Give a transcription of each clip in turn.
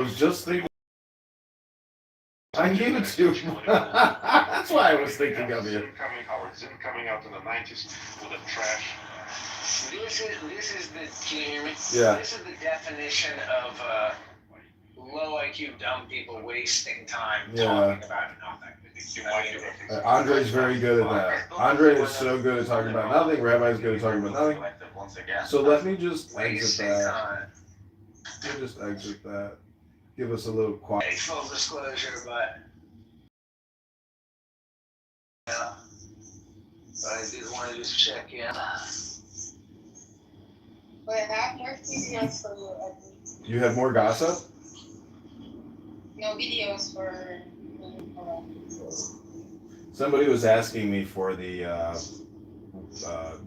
I was just thinking. I gave it to you. That's why I was thinking of you. Zim coming out in the 90s with a trash. This is the. Can you hear me? Yeah. This is the definition of low IQ dumb people wasting time talking about nothing. Andre's very good at that. Andre is so good at talking about nothing. Rabbi's good at talking about nothing. So let me just exit that. Let me just exit that. Give us a little quiet. Full disclosure, but I did want to just check in. But I have more videos for you, at least. You have more gossip? No videos for Somebody was asking me for the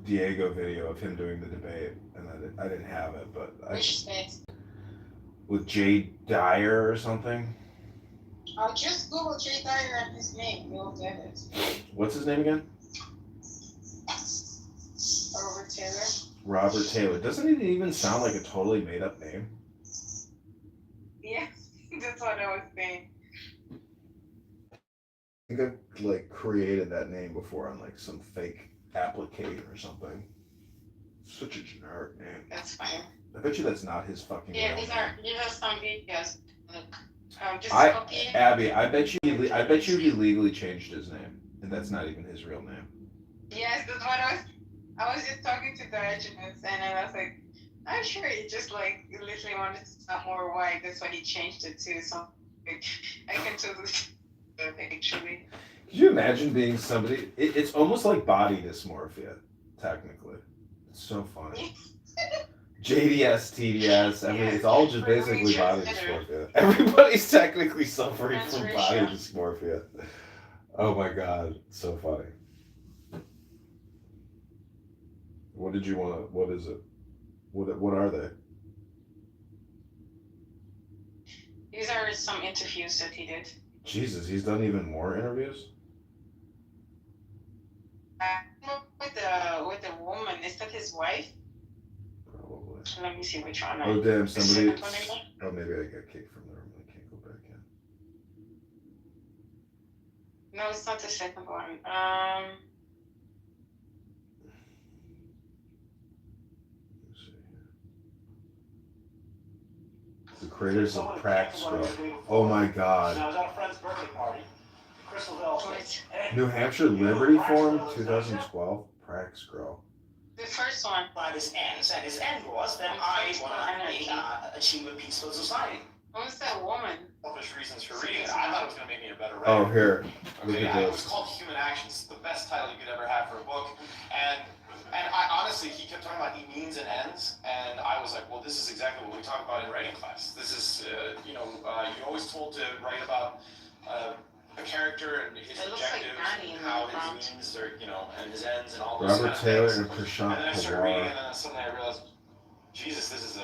Diego video of him doing the debate, and I didn't have it, but which space? With Jay Dyer or something. I'll just Google Jay Dyer and his name. You'll get it. What's his name again? Robert Taylor. Robert Taylor. Doesn't it even sound like a totally made up name? Yeah, that's what I was saying. I think I've like created that name before on like some fake application or something. Such a generic name. That's fine. I bet you that's not his fucking Yeah, real these name. are some videos. Just Abby, I bet you he legally changed his name, and that's not even his real name. Yes, that's what I was just talking to the regiments, and I was like, I'm sure he just like literally wanted to sound more white. That's why he changed it to something. I can totally actually. Could you imagine being somebody? It's almost like body dysmorphia, technically. It's so funny. JDS, TDS, I mean, it's all just basically body dysmorphia. Everybody's technically suffering from body dysmorphia. Oh my god, so funny. What did you want to, what is it? What are they? These are some interviews that he did. Jesus, he's done even more interviews? With the woman, is that his wife? Probably. Let me see which one. Oh damn, somebody. Oh, maybe I got kicked from the room. I can't go back in. No, it's not the second one. Let's see here. The creators of Praxcrow. Oh my god. I was at a friend's birthday party. New Hampshire Liberty Forum 2012. Praxcrow. The first one. By his ends, and his end was that I want to achieve a peaceful society. Who's that woman? Selfish reasons for reading it. I thought it was going to make me a better writer. Oh, here. Look Okay, at it was this. called Human Actions. The best title you could ever have for a book. And I honestly, he kept talking about means and ends, and I was like, well, this is exactly what we talk about in writing class. This is, you're always told to write about a character and his objectives, and how his means are, and his ends and all those Robert kind of Taylor things. and Prashant And then I started reading, Pawar. and then suddenly I realized, Jesus, this is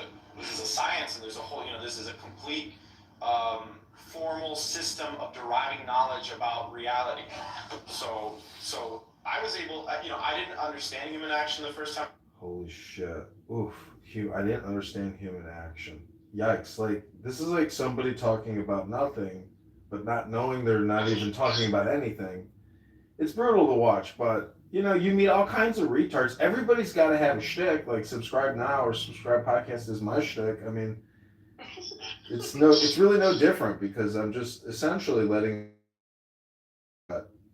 a science, and there's a whole, this is a complete formal system of deriving knowledge about reality. So I was able, I didn't understand human action the first time. Holy shit. Oof. I didn't understand human action. Yikes. Like, this is like somebody talking about nothing, but not knowing they're not even talking about anything. It's brutal to watch, but, you meet all kinds of retards. Everybody's got to have a shtick, like Subscribe Now or Subscribe Podcast is my shtick. I mean, it's really no different because I'm just essentially letting.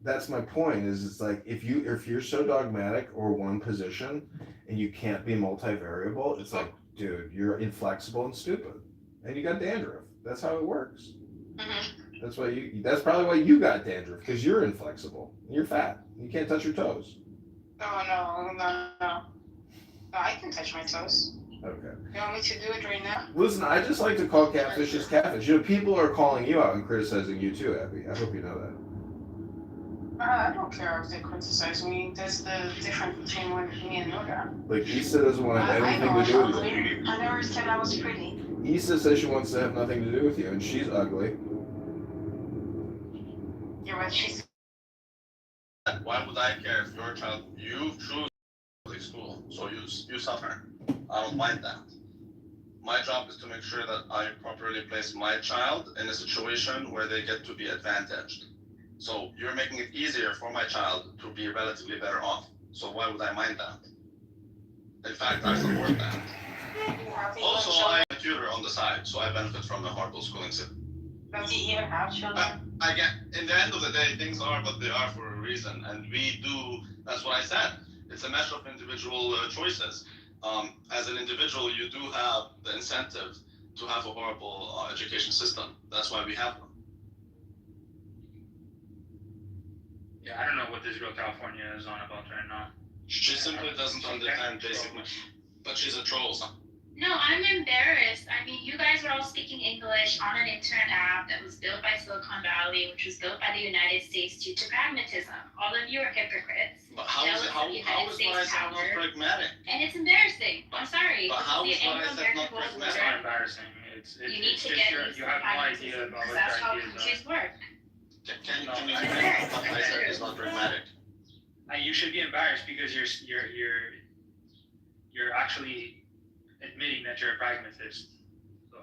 That's my point. Is it's like if you're so dogmatic or one position, and you can't be multivariable, it's like, dude, you're inflexible and stupid, and you got dandruff. That's how it works. Mm-hmm. That's probably why you got dandruff, because you're inflexible. You're fat. You can't touch your toes. Oh no. I can touch my toes. Okay. You want me to do it right now? Listen, I just like to call catfishes catfish. People are calling you out and criticizing you too, Abby. I hope you know that. I don't care if they criticize me. That's the difference between me and Noda. Like, Issa doesn't want to have anything to do with you. I never said I was pretty. Issa says she wants to have nothing to do with you, and she's ugly. You're right, she's... Why would I care if your child, you choose public school, so you suffer. I don't mind that. My job is to make sure that I properly place my child in a situation where they get to be advantaged. So you're making it easier for my child to be relatively better off. So why would I mind that? In fact, I support that. Also, I'm a tutor on the side, so I benefit from the horrible schooling system. Does he even have children? I get, in the end of the day, things are what they are for a reason, and we do. That's what I said. It's a mesh of individual choices. As an individual, you do have the incentive to have a horrible education system. That's why we have them. Yeah, I don't know what this girl California is on about right now. She simply doesn't understand basic, but she's a troll. So. No, I'm embarrassed. I mean, you guys are all speaking English on an internet app that was built by Silicon Valley, which was built by the United States due to pragmatism. All of you are hypocrites. But how is what I said not pragmatic? And it's embarrassing. I'm sorry. But how is what I said not It's pragmatic? not embarrassing. It's You need it's to just get you have no idea about what that's their how ideas are. countries work. Can you explain what I said is not pragmatic? You should be embarrassed because you're actually admitting that you're a pragmatist. So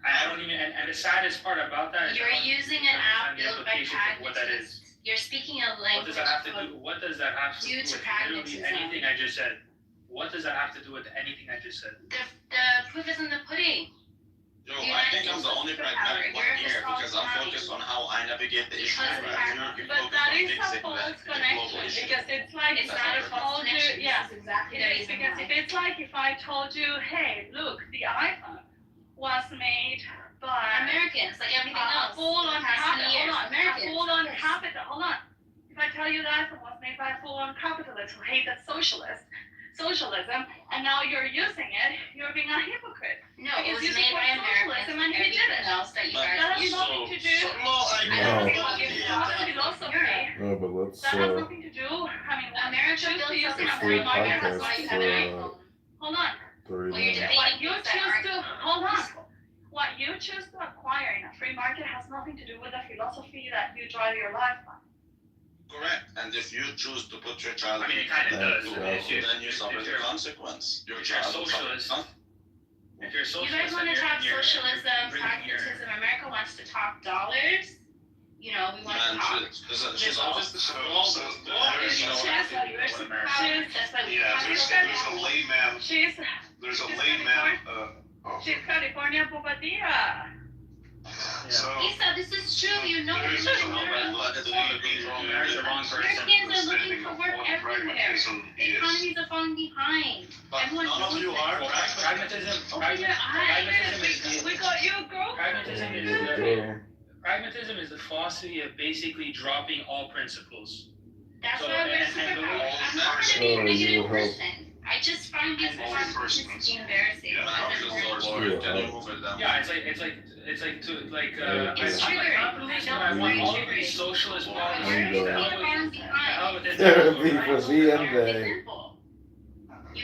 I don't even. And the saddest part about that is You're using an app the built by implications of what that is. pragmatists. You're speaking a What language does that have to do? What does that have to do due to with literally pragmatism. anything I just said? What does that have to do with anything I just said? The proof is in the pudding. Yo, I think I'm the only pragmatic one here because I'm focused on how I navigate the issue. Because You're But focused that on is fixing a false the global connection issue. because it's like It's if not I a false told you, connection. yeah, This is exactly it the is reason because why. if it's like if I told you, hey, look, the iPhone was made by Americans, like everything a else. full-on Past capital. years, Hold on, a Americans. full-on Yes. capital. Hold on. If I tell you the iPhone was made by a full-on capitalist who hated socialism, and now you're using it, you're being a hypocrite. No, it was Because you made by support Americans. socialism and he Everything didn't. else that you But guys That has use. nothing to do. No, I I No. don't It's think not it's philosophy. No, but let's That has nothing to do. I mean, when America you choose built to use something it on on free free free market, market. has That's why nothing you to have an do. iPhone. Hold on. 3 Well, you're minutes. debating What you things that choose aren't to hold on. useful. What you choose to acquire in a free market has nothing to do with the philosophy that you drive your life by. Correct. And if you choose to put your child I mean, it kinda does. then you suffer the consequence. Your if you're a child will suffer the socialist, consequence. if you're a You socialist, guys want to and talk you're socialism, bringing your- pragmatism. America wants to talk dollars. You know, we want to Man, talk. she's obviously That's why we Yeah, have there's to a layman, She's there's a She's layman, she's California Bobadilla. so. Lisa, this is true. You know There this is is no true. Marriage the wrong person. Americans are looking for work everywhere. Pragmatism The is, economies are falling behind. But Everyone none of knows you that. are Pragmatism, Open your pragmatism eyes. is We got you, girl. pragmatism is There the you go. pragmatism is the philosophy of basically dropping all principles. That's So, why we're and superpowers. I'm not the- trying to be a Oh, you negative help. person. I just find these And only conversations person. to be embarrassing. Yeah, as a Just person. Lord, can you move it down? Yeah, it's like to like It's I'm a triggering. capitalist, I know and I it's want very all of these triggering. socialist There policies. you go. The hell You're with- falling the hell behind. with it. Therapy for the You're end day. resentful. You will. You I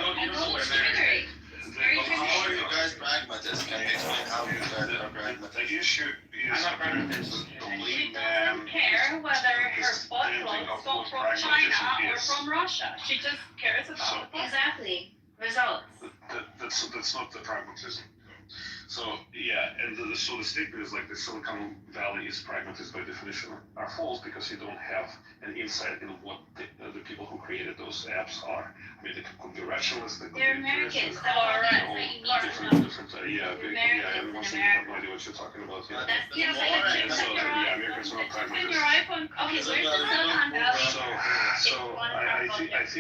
don't know know what it's America triggering. is. Very But how are triggering. you guys pragmatists? Can you explain how you guys are pragmatists? the issue I'm is not pragmatist. the And she layman. doesn't care whether her This butt damn thing clothes of come what from pragmatism China or is. from Russia. She just cares about the butt. Exactly. Results. That's not the pragmatism. So yeah, and so the statement is like the Silicon Valley is pragmatist by definition are false because you don't have an insight in what the people who created those apps are. I mean, they could be rationalists, they could They're be Americans. interested, That's all Alright. that you need to know. yeah, everyone seems to have no idea what you're talking about. Yeah. That's Yeah, the but Alright, it's so, in your yeah, iPhone. Americans are not It's in pragmatists. your iPhone. Okay, Is it where's the not- Silicon Valley? So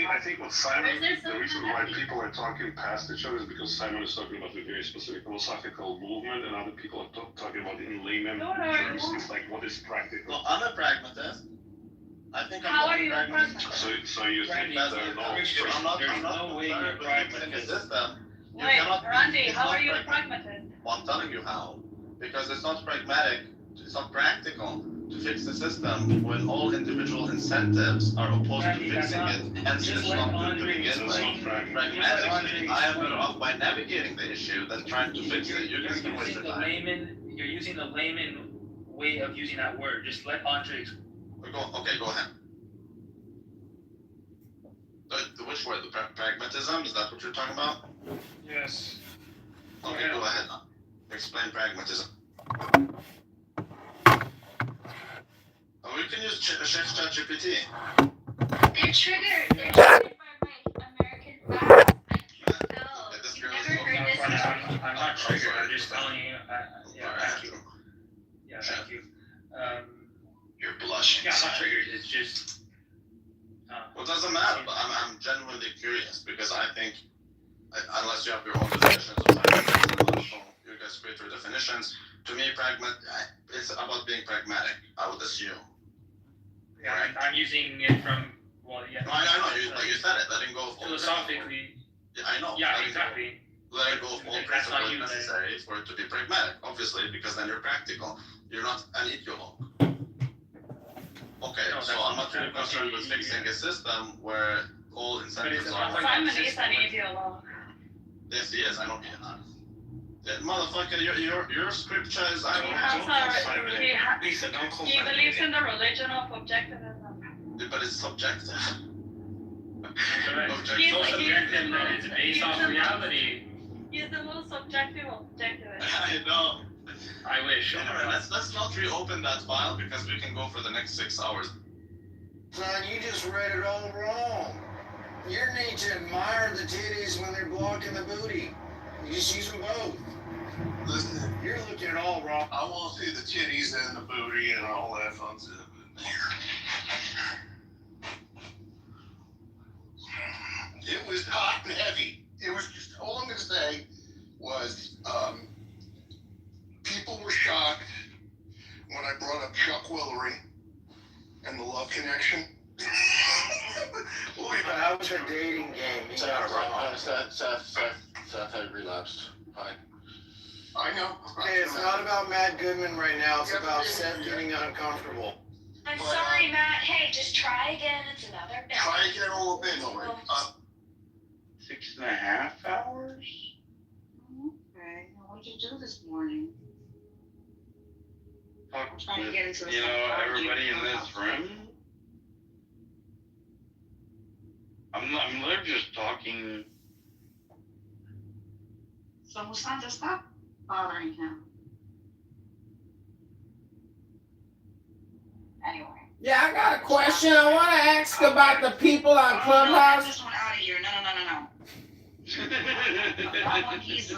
I think what Simon, Where's their the Silicon reason why Valley? people are talking past each other is because Simon is talking about a very specific philosophical movement, and other people are talking about in layman No, no, terms. no. It's like what is practical. No, I'm a pragmatist. I think I'm How not are a you a pragmatist. So you think Randy, that there's no, I'm not, There's I'm not no way concerned you're with pragmatist. fixing the system. You Wait, cannot- Randy, it's how not are you a pragmatic. pragmatist? Well, I'm telling you how. Because it's not pragmatic, it's not practical to fix the system when all individual incentives are opposed Randy, to that's fixing not- it. Hence, just it's let not good to Andre begin that's with. not pragmatic. Pragmatically, I am better off by navigating the issue than trying to fix it. You're You're just gonna waste using your the time. layman. You're using the layman way of using that word. Just let Andre. Okay, go ahead. Which word? The pragmatism? Is that what you're talking about? Yes. Okay, go ahead now. Explain pragmatism. Oh, we can use Chef ChatGPT. They're triggered by my American facts. I can't tell. This You've girl is never heard this story? I'm not triggered. sorry. I'm just telling you. Yeah, thank you. Yeah, thank you. You're blushing. Yeah, I'm not triggered. It's just. Well, it doesn't matter, but I'm genuinely curious because I think, unless you have your own definitions of pragmatism, you guys create your definitions. To me, it's about being pragmatic, I would assume. Yeah, I'm using it from, well, yeah. No, I know, you said it, letting go of all philosophically. Yeah, I know. Yeah, exactly. Letting go of all That's not principles you, necessary for it to be pragmatic, obviously, because then you're practical. You're not an ideologue. Okay, No, so I'm not really concerned with fixing a system where all incentives are. Simon is an ideologue. Yes, he is. I know he is. Yeah, motherfucker, your scripture is. I Lisa, don't call He believes in the religion of objectivism. But it's subjective. It's so subjective that it's based off reality. He's the most subjective of objectivists. I know. I wish. Anyway, let's not reopen that file because we can go for the next 6 hours. Son, you just read it all wrong. You need to admire the titties when they're blocking the booty. You just use them both. Listen, You're looking at it all wrong. I want to see the titties and the booty and all that fun stuff. It was hot and heavy. It was just, all I'm going to say was, people were shocked when I brought up Chuck Willery and the love connection. That was a dating game. You got it wrong. Seth had relapsed. Fine. I know. Hey, it's not about Matt Goodman right now. It's about Seth getting uncomfortable. I'm sorry, Matt. Hey, just try again. It's another bit. Try again a little bit. 6.5 hours? Okay, now what did you do this morning? Talk Trying to with, get into the everybody in this room? I'm literally just talking. So Musanta, stop bothering him. Anyway. Yeah, I got a question. I want to ask about the people on Clubhouse. No, this one out of here. No. That one he's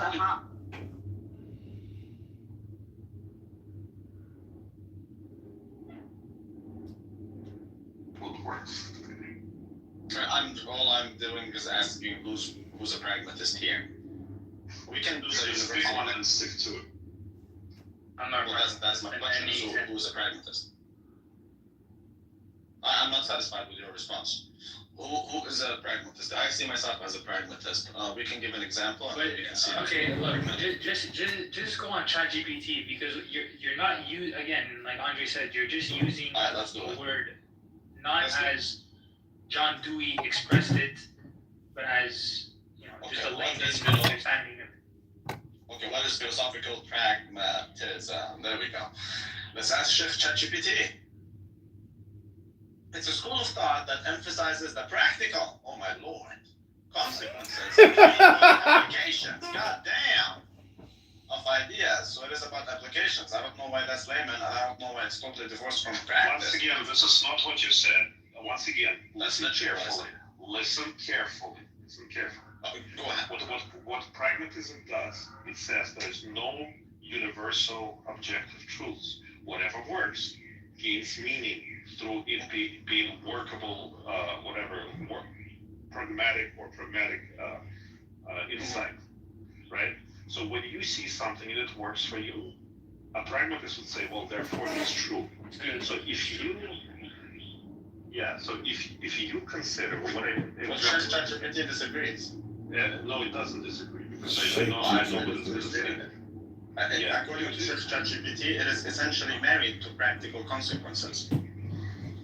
All I'm doing is asking who's a pragmatist here. We can do the Just universal one and stick to it. I'm not. Well, that's my question. So who's a pragmatist? I'm not satisfied with your response. Who is a pragmatist? I see myself as a pragmatist. We can give an example. And you can see Okay, look, just go on ChatGPT because you're not again, like Andre said, you're just using the word not as John Dewey expressed it, but as just a layman's understanding of it. Okay, what is philosophical pragmatism? There we go. Let's ask Chef ChatGPT. It's a school of thought that emphasizes the practical, oh my lord, consequences, applications, goddamn, of ideas. So it is about applications. I don't know why that's layman, and I don't know why it's totally divorced from practice. Once again, this is not what you said. Once again, listen carefully. Listen carefully. Go ahead. What pragmatism does, it says there is no universal objective truths. Whatever works gains meaning through it being workable, pragmatic insight, right? So when you see something and it works for you, a pragmatist would say, well, therefore it's true. So if you consider what ChatGPT disagrees. No, it doesn't disagree because I know what it is. According to ChatGPT, it is essentially married to practical consequences,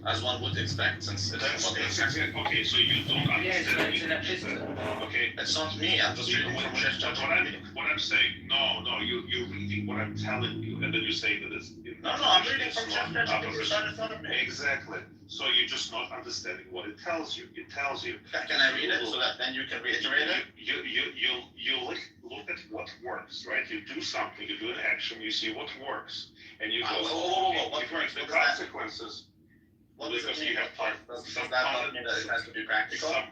as one would expect, since it's okay. So you don't understand. Okay, it's not me. I'm just reading from ChatGPT. What I'm saying, no, you're reading what I'm telling you, and then you say that it's. No, I'm reading from ChatGPT. Exactly. So you're just not understanding what it tells you. It tells you. Can I read it so that then you can reiterate it? You look at what works, right? You do something, you do an action, you see what works, and you go, What if works? the Because consequences, what does it because mean? you have Does that not mean that it has to be practical? some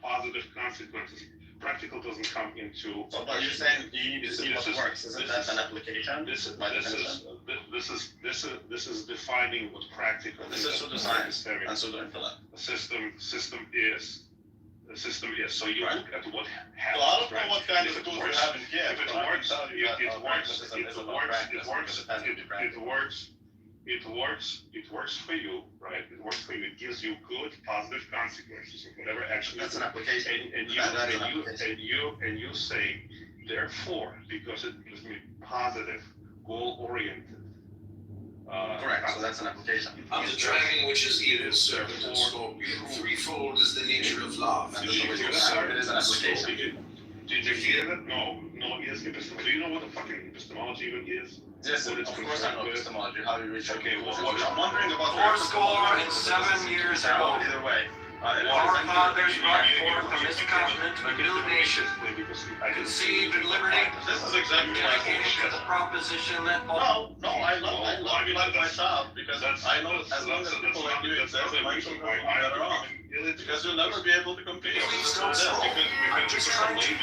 positive consequences. Practical doesn't come into. So, but you're saying you need to see what works. Isn't that an application? This is defining what practical is. This is pseudoscience and pseudo-intellect. A system is. So you Right. look at what So happens. I don't know what kind of tools you have in Kiev. If it but I can works, tell you that pragmatism is about practice, because it has to be practical. It works for you, right? It works for you. It gives you good, positive consequences of whatever action. That's you an do. application. And you say, therefore, because it gives me positive, goal-oriented. Correct. So that's an application. Of the dragon which is evil, serpent and scorpion, threefold is the nature of love. And this is what you have. It is an application. Did you hear that? No, yes, epistemology. Do you know what the fucking epistemology even is? Yes, What of it's course I know concerned with? epistemology. How you reach Okay, well, I'm wondering about Fourscore and 7 years ago, Either way. our fathers brought forth from this continent a new nation, conceived in liberty, This is exactly my dedicated to the proposition that No, I love you like my child because I know as long as people like you exist, my children will be better off. Because you'll never be able to compete with Please this. don't slow. I'm just trying to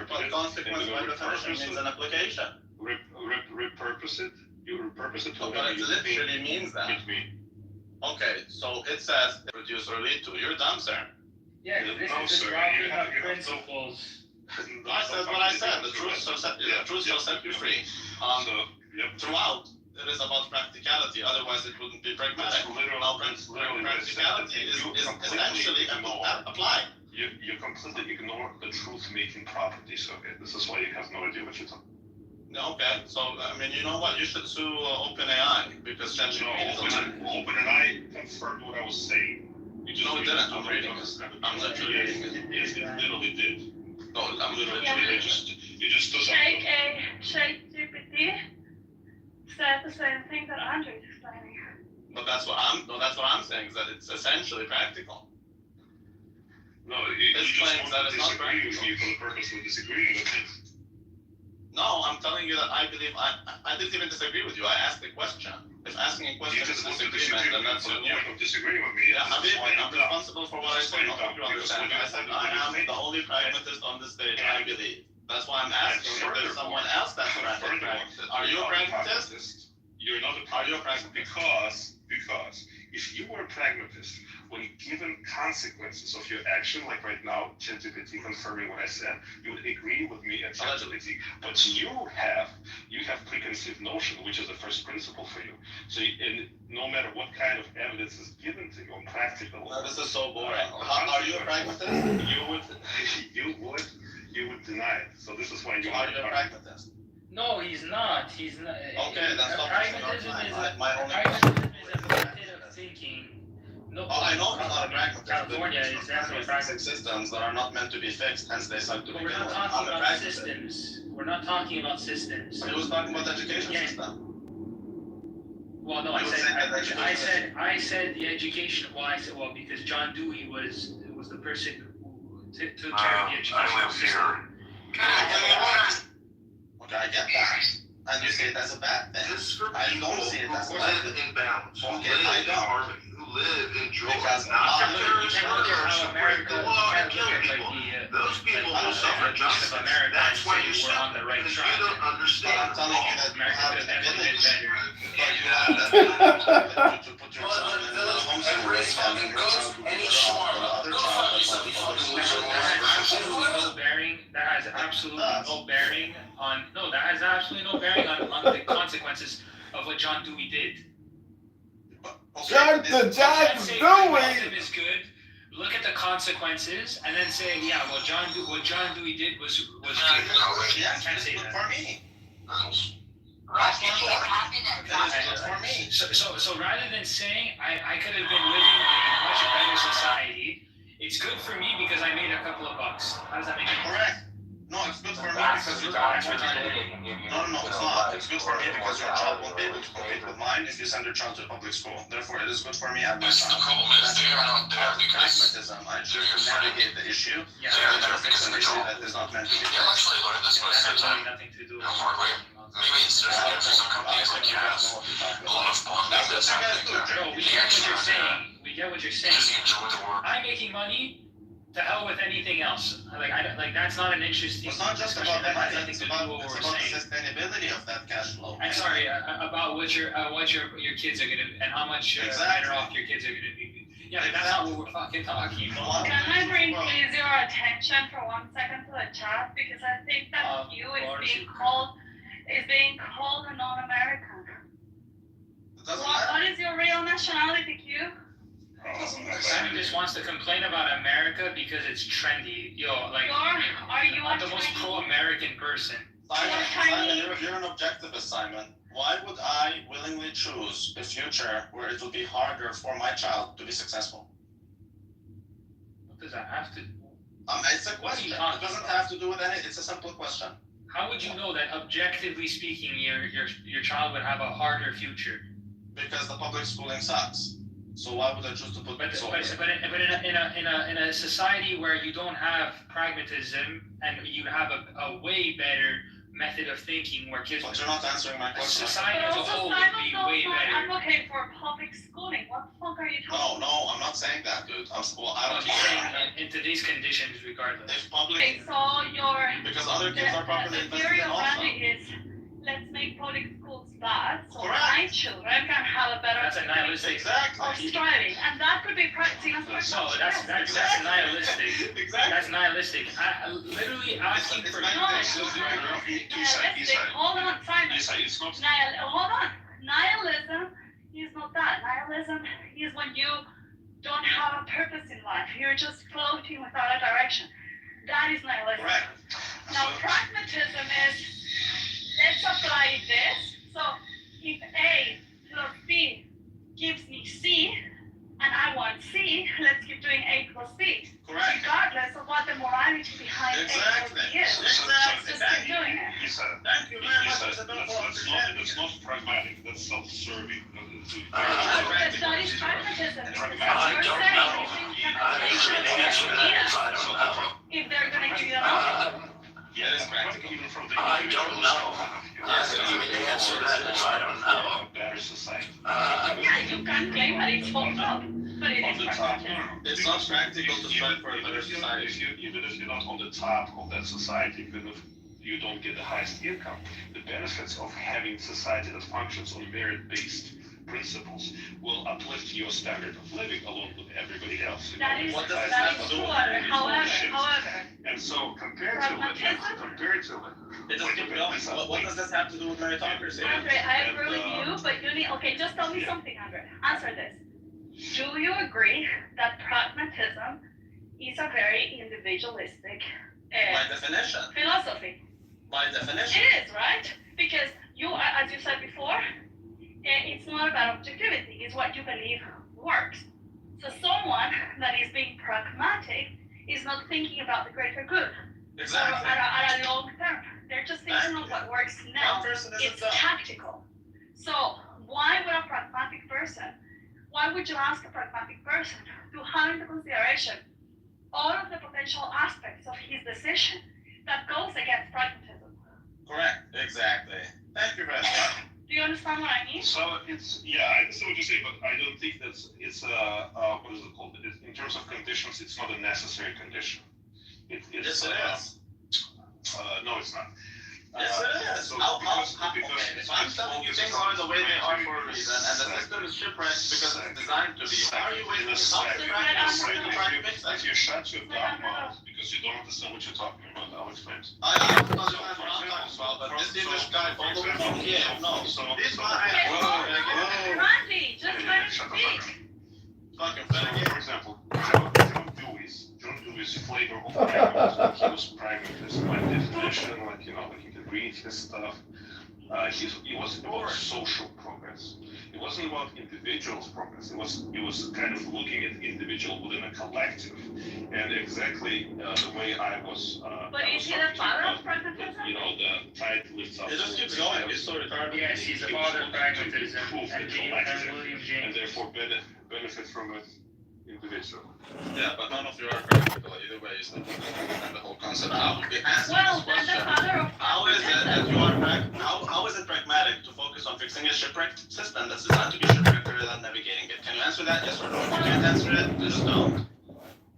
But consequence by definition means an application. Repurpose it. You repurpose it. No, but it literally means that. Okay, so it says produce or lead to. You're done, sir. Yeah, No, this is sir, the problem you have- of principles. I said what I said. The truth shall set you free. Throughout, it is about practicality. Otherwise, it wouldn't be pragmatic. Now, practicality is essentially applied. You completely ignore the truth-making properties of it. This is why you have no idea what you're talking. Okay, so I mean, you know what? You should sue OpenAI because ChatGPT is a lie. OpenAI confirmed what I was saying. No, it didn't. I'm reading it. I'm literally reading it. Yes, it literally did. No, I'm literally Yeah. reading You just stood ChatGPT said the same thing that Andre is explaining. But that's what I'm saying is that it's essentially practical. No, you This just claims want that to it's not disagree with practical. me for the purpose of disagreeing with me. No, I'm telling you that I believe I didn't even disagree with you. I asked the question. If asking a You question is just a want to disagreement, disagree then with me that's for on the you. point of disagreeing with me. Yeah, This is why I'm you're dumb. responsible for what I say. I hope you understand. I said I am the only pragmatist on this stage, I believe. That's why I'm asking if there's someone else that's a pragmatist. Are you a pragmatist? You're not a Are you a pragmatist because if you were a pragmatist, when given consequences of your action, like right now, ChatGPT confirming what I said, you would agree with me at ChatGPT. But you have preconceived notion, which is the first principle for you. So, and no matter what kind of evidence is given to you, on practical. No, this is so boring. Are you a pragmatist? You would deny it. So this is why you Are you a pragmatist? No, he's not. He's not. Okay, then stop Pragmatism wasting is our time. My only pragmatism is a method of thinking. No, I know he's not a pragmatist. California is definitely a pragmatist. Systems that are not meant to be fixed, hence they suck to But begin we're not with. talking I'm a about pragmatist. systems. We're not talking about systems. He was talking about the education Yeah. system. Well, no, You were saying that education I said the education. Well, I said because John Dewey was the person who took care of the educational system. Okay, I get that. And you see it as a bad thing. This is for I people don't see it as a who bad live thing. in balance, who Okay, live I in don't. harmony, who live in joy. Because Not you the can't terrorist look at murderers how who break the America- law you and can't kill look at, people. like, Those people will suffer justice. America That's and why say you we're on the right because track. you don't But understand I'm telling you that you America have could the have definitely been village. better. But you have the village to put your son in the homeschooling and your child will be better off than the other child that's on the public school. That has absolutely no bearing on. No, that has absolutely no bearing on the consequences of what John Dewey did. John Dewey. Is good. Look at the consequences and then say, yeah, well, what John Dewey did was good. Yeah, I can't say that. for me. For me. So rather than saying I could have been living in a much better society, it's good for me because I made a couple of bucks. How does that make sense? Correct. No, it's good for me because you That's got retarded. No, it's not. it's good for me because your child won't be able to compete with mine if you send your child to a public school. Therefore, it is good for me and my child. The problem is they are not there because Pragmatism. I choose to navigate the issue. Yeah. they are there Fix because an of the issue goal. that is not meant to be You'll fixed. actually learn this when I That spend has time really nothing to do in a hard way. Maybe instead of having some companies like you have, a lot of bonding that's happening there. Bro, we You get what actually you're are there. saying. We get what you're saying. Does he enjoy the work? I'm making money. To hell with anything else. Like that's not an interesting. It's not just discussion. about the That has money. nothing It's to do about with what it's we're about the saying. sustainability of that cash flow. I'm sorry about what your kids are gonna and how much better off your kids are gonna be. Yeah, but that's not what we're fucking talking about. Can I bring please your attention for 1 second to the chat because I think that you is being called a non-American. It doesn't What matter. is your real nationality, Q? Sammy just wants to complain about America because it's trendy. Yo, like Are you I'm a the most Chinese? pro-American person. Simon, you're an objectivist, Simon. Why would I willingly choose a future where it will be harder for my child to be successful? What does that have to? It's a question. It doesn't have to do with anything. It's a simple question. How would you know that objectively speaking, your child would have a harder future? Because the public schooling sucks. So why would I choose to put? But in a society where you don't have pragmatism and you have a way better method of thinking where kids. But you're not answering my question. Society But as a also whole would Simon be does way not better. advocate for public schooling. What the fuck are you talking No, I'm not saying that, dude. I I'm don't just saying in today's conditions, regardless. If public, Okay, so because other kids are properly the theory invested in of also. Randy is let's make public schools bad so Correct. my children can have a better That's a nihilistic. Exactly. of striving, and that could be practicing as No, that's nihilistic. Exactly. That's nihilistic. I literally asking for Hold on, Simon. It's not. Hold on. Nihilism is not that. Nihilism is when you don't have a purpose in life. You're just floating without a direction. That is nihilism. Correct. Now, pragmatism is let's apply this. So, if A plus B gives me C, and I want C, let's keep doing A plus B. Correct. Regardless of what the morality behind Exactly. A plus B is. Exactly. Just keep doing it. Thank you very much. That's not pragmatic. That's self-serving. But that is pragmatism. Because I you're don't saying know. you think you can I take really answer that if I don't know. if they're going to give you an option. Yeah, it's practical. Even from the I don't know. Yes, I really answer that if I don't know. better society. Yeah, you can claim that it's fucked up, but it On is the top, pragmatism. It's not practical to strive for a better society. Even if you're not on the top of that society, even if you don't get the highest income, the benefits of having society that functions on merit-based principles will uplift your standard of living along with everybody else. That is What does that that is have to do true. with However, And so compared to it, It doesn't what does this have to do with meritocracy? Andre, I agree with you, but you need okay. Just tell me something, Andre. Answer this. Do you agree that pragmatism is a very individualistic By definition. philosophy? By definition. It is, right? Because you, as you said before, it's not about objectivity, it's what you believe works. So someone that is being pragmatic is not thinking about the greater good. Exactly. Or at a long term. They're just thinking of what works now. One person isn't It's dumb. tactical. So why would a pragmatic person, why would you ask a pragmatic person to have into consideration all of the potential aspects of his decision that goes against pragmatism? Correct. Exactly. Thank you very much. Do you understand what I mean? so it's, yeah, I understand what you're saying, but I don't think that's, it's what is it called? In terms of conditions, it's not a necessary condition. It's, Yes, it is. no, it's not. Yes, it is. So Okay, because I'm telling you things are the way they are for a reason, and the system is shipwrecked because it's designed to be. Why are you wasting something right now to try to fix that? If you shut your dumb mouth because you don't understand what you're talking about, I'll explain. I don't understand what I'm talking about, but this English guy all the way from Kiev, no. This one, Randy, just let him speak. fucking So, for example, John Dewey's flavor of pragmatism, he was pragmatist by definition, like, you know, like he could read his stuff. It was about social progress. It wasn't about individuals' progress. It was kind of looking at individual within a collective, and exactly the way I was. But is he the father of pragmatism? You know, the tide lifts up. It just keeps going. It's so retarded. Yes, he's the father of pragmatism, Proof and the William collective, James. and therefore benefit from it individual. Yeah, but none of you are practical. Either way, you still don't understand the whole concept. How we answer Well, this then the question. father of How is it that you are how is it pragmatic to focus on fixing a shipwrecked system that's designed to be shipwrecked rather than navigating it? Can you answer that? Yes or no? If you can't answer it, just don't.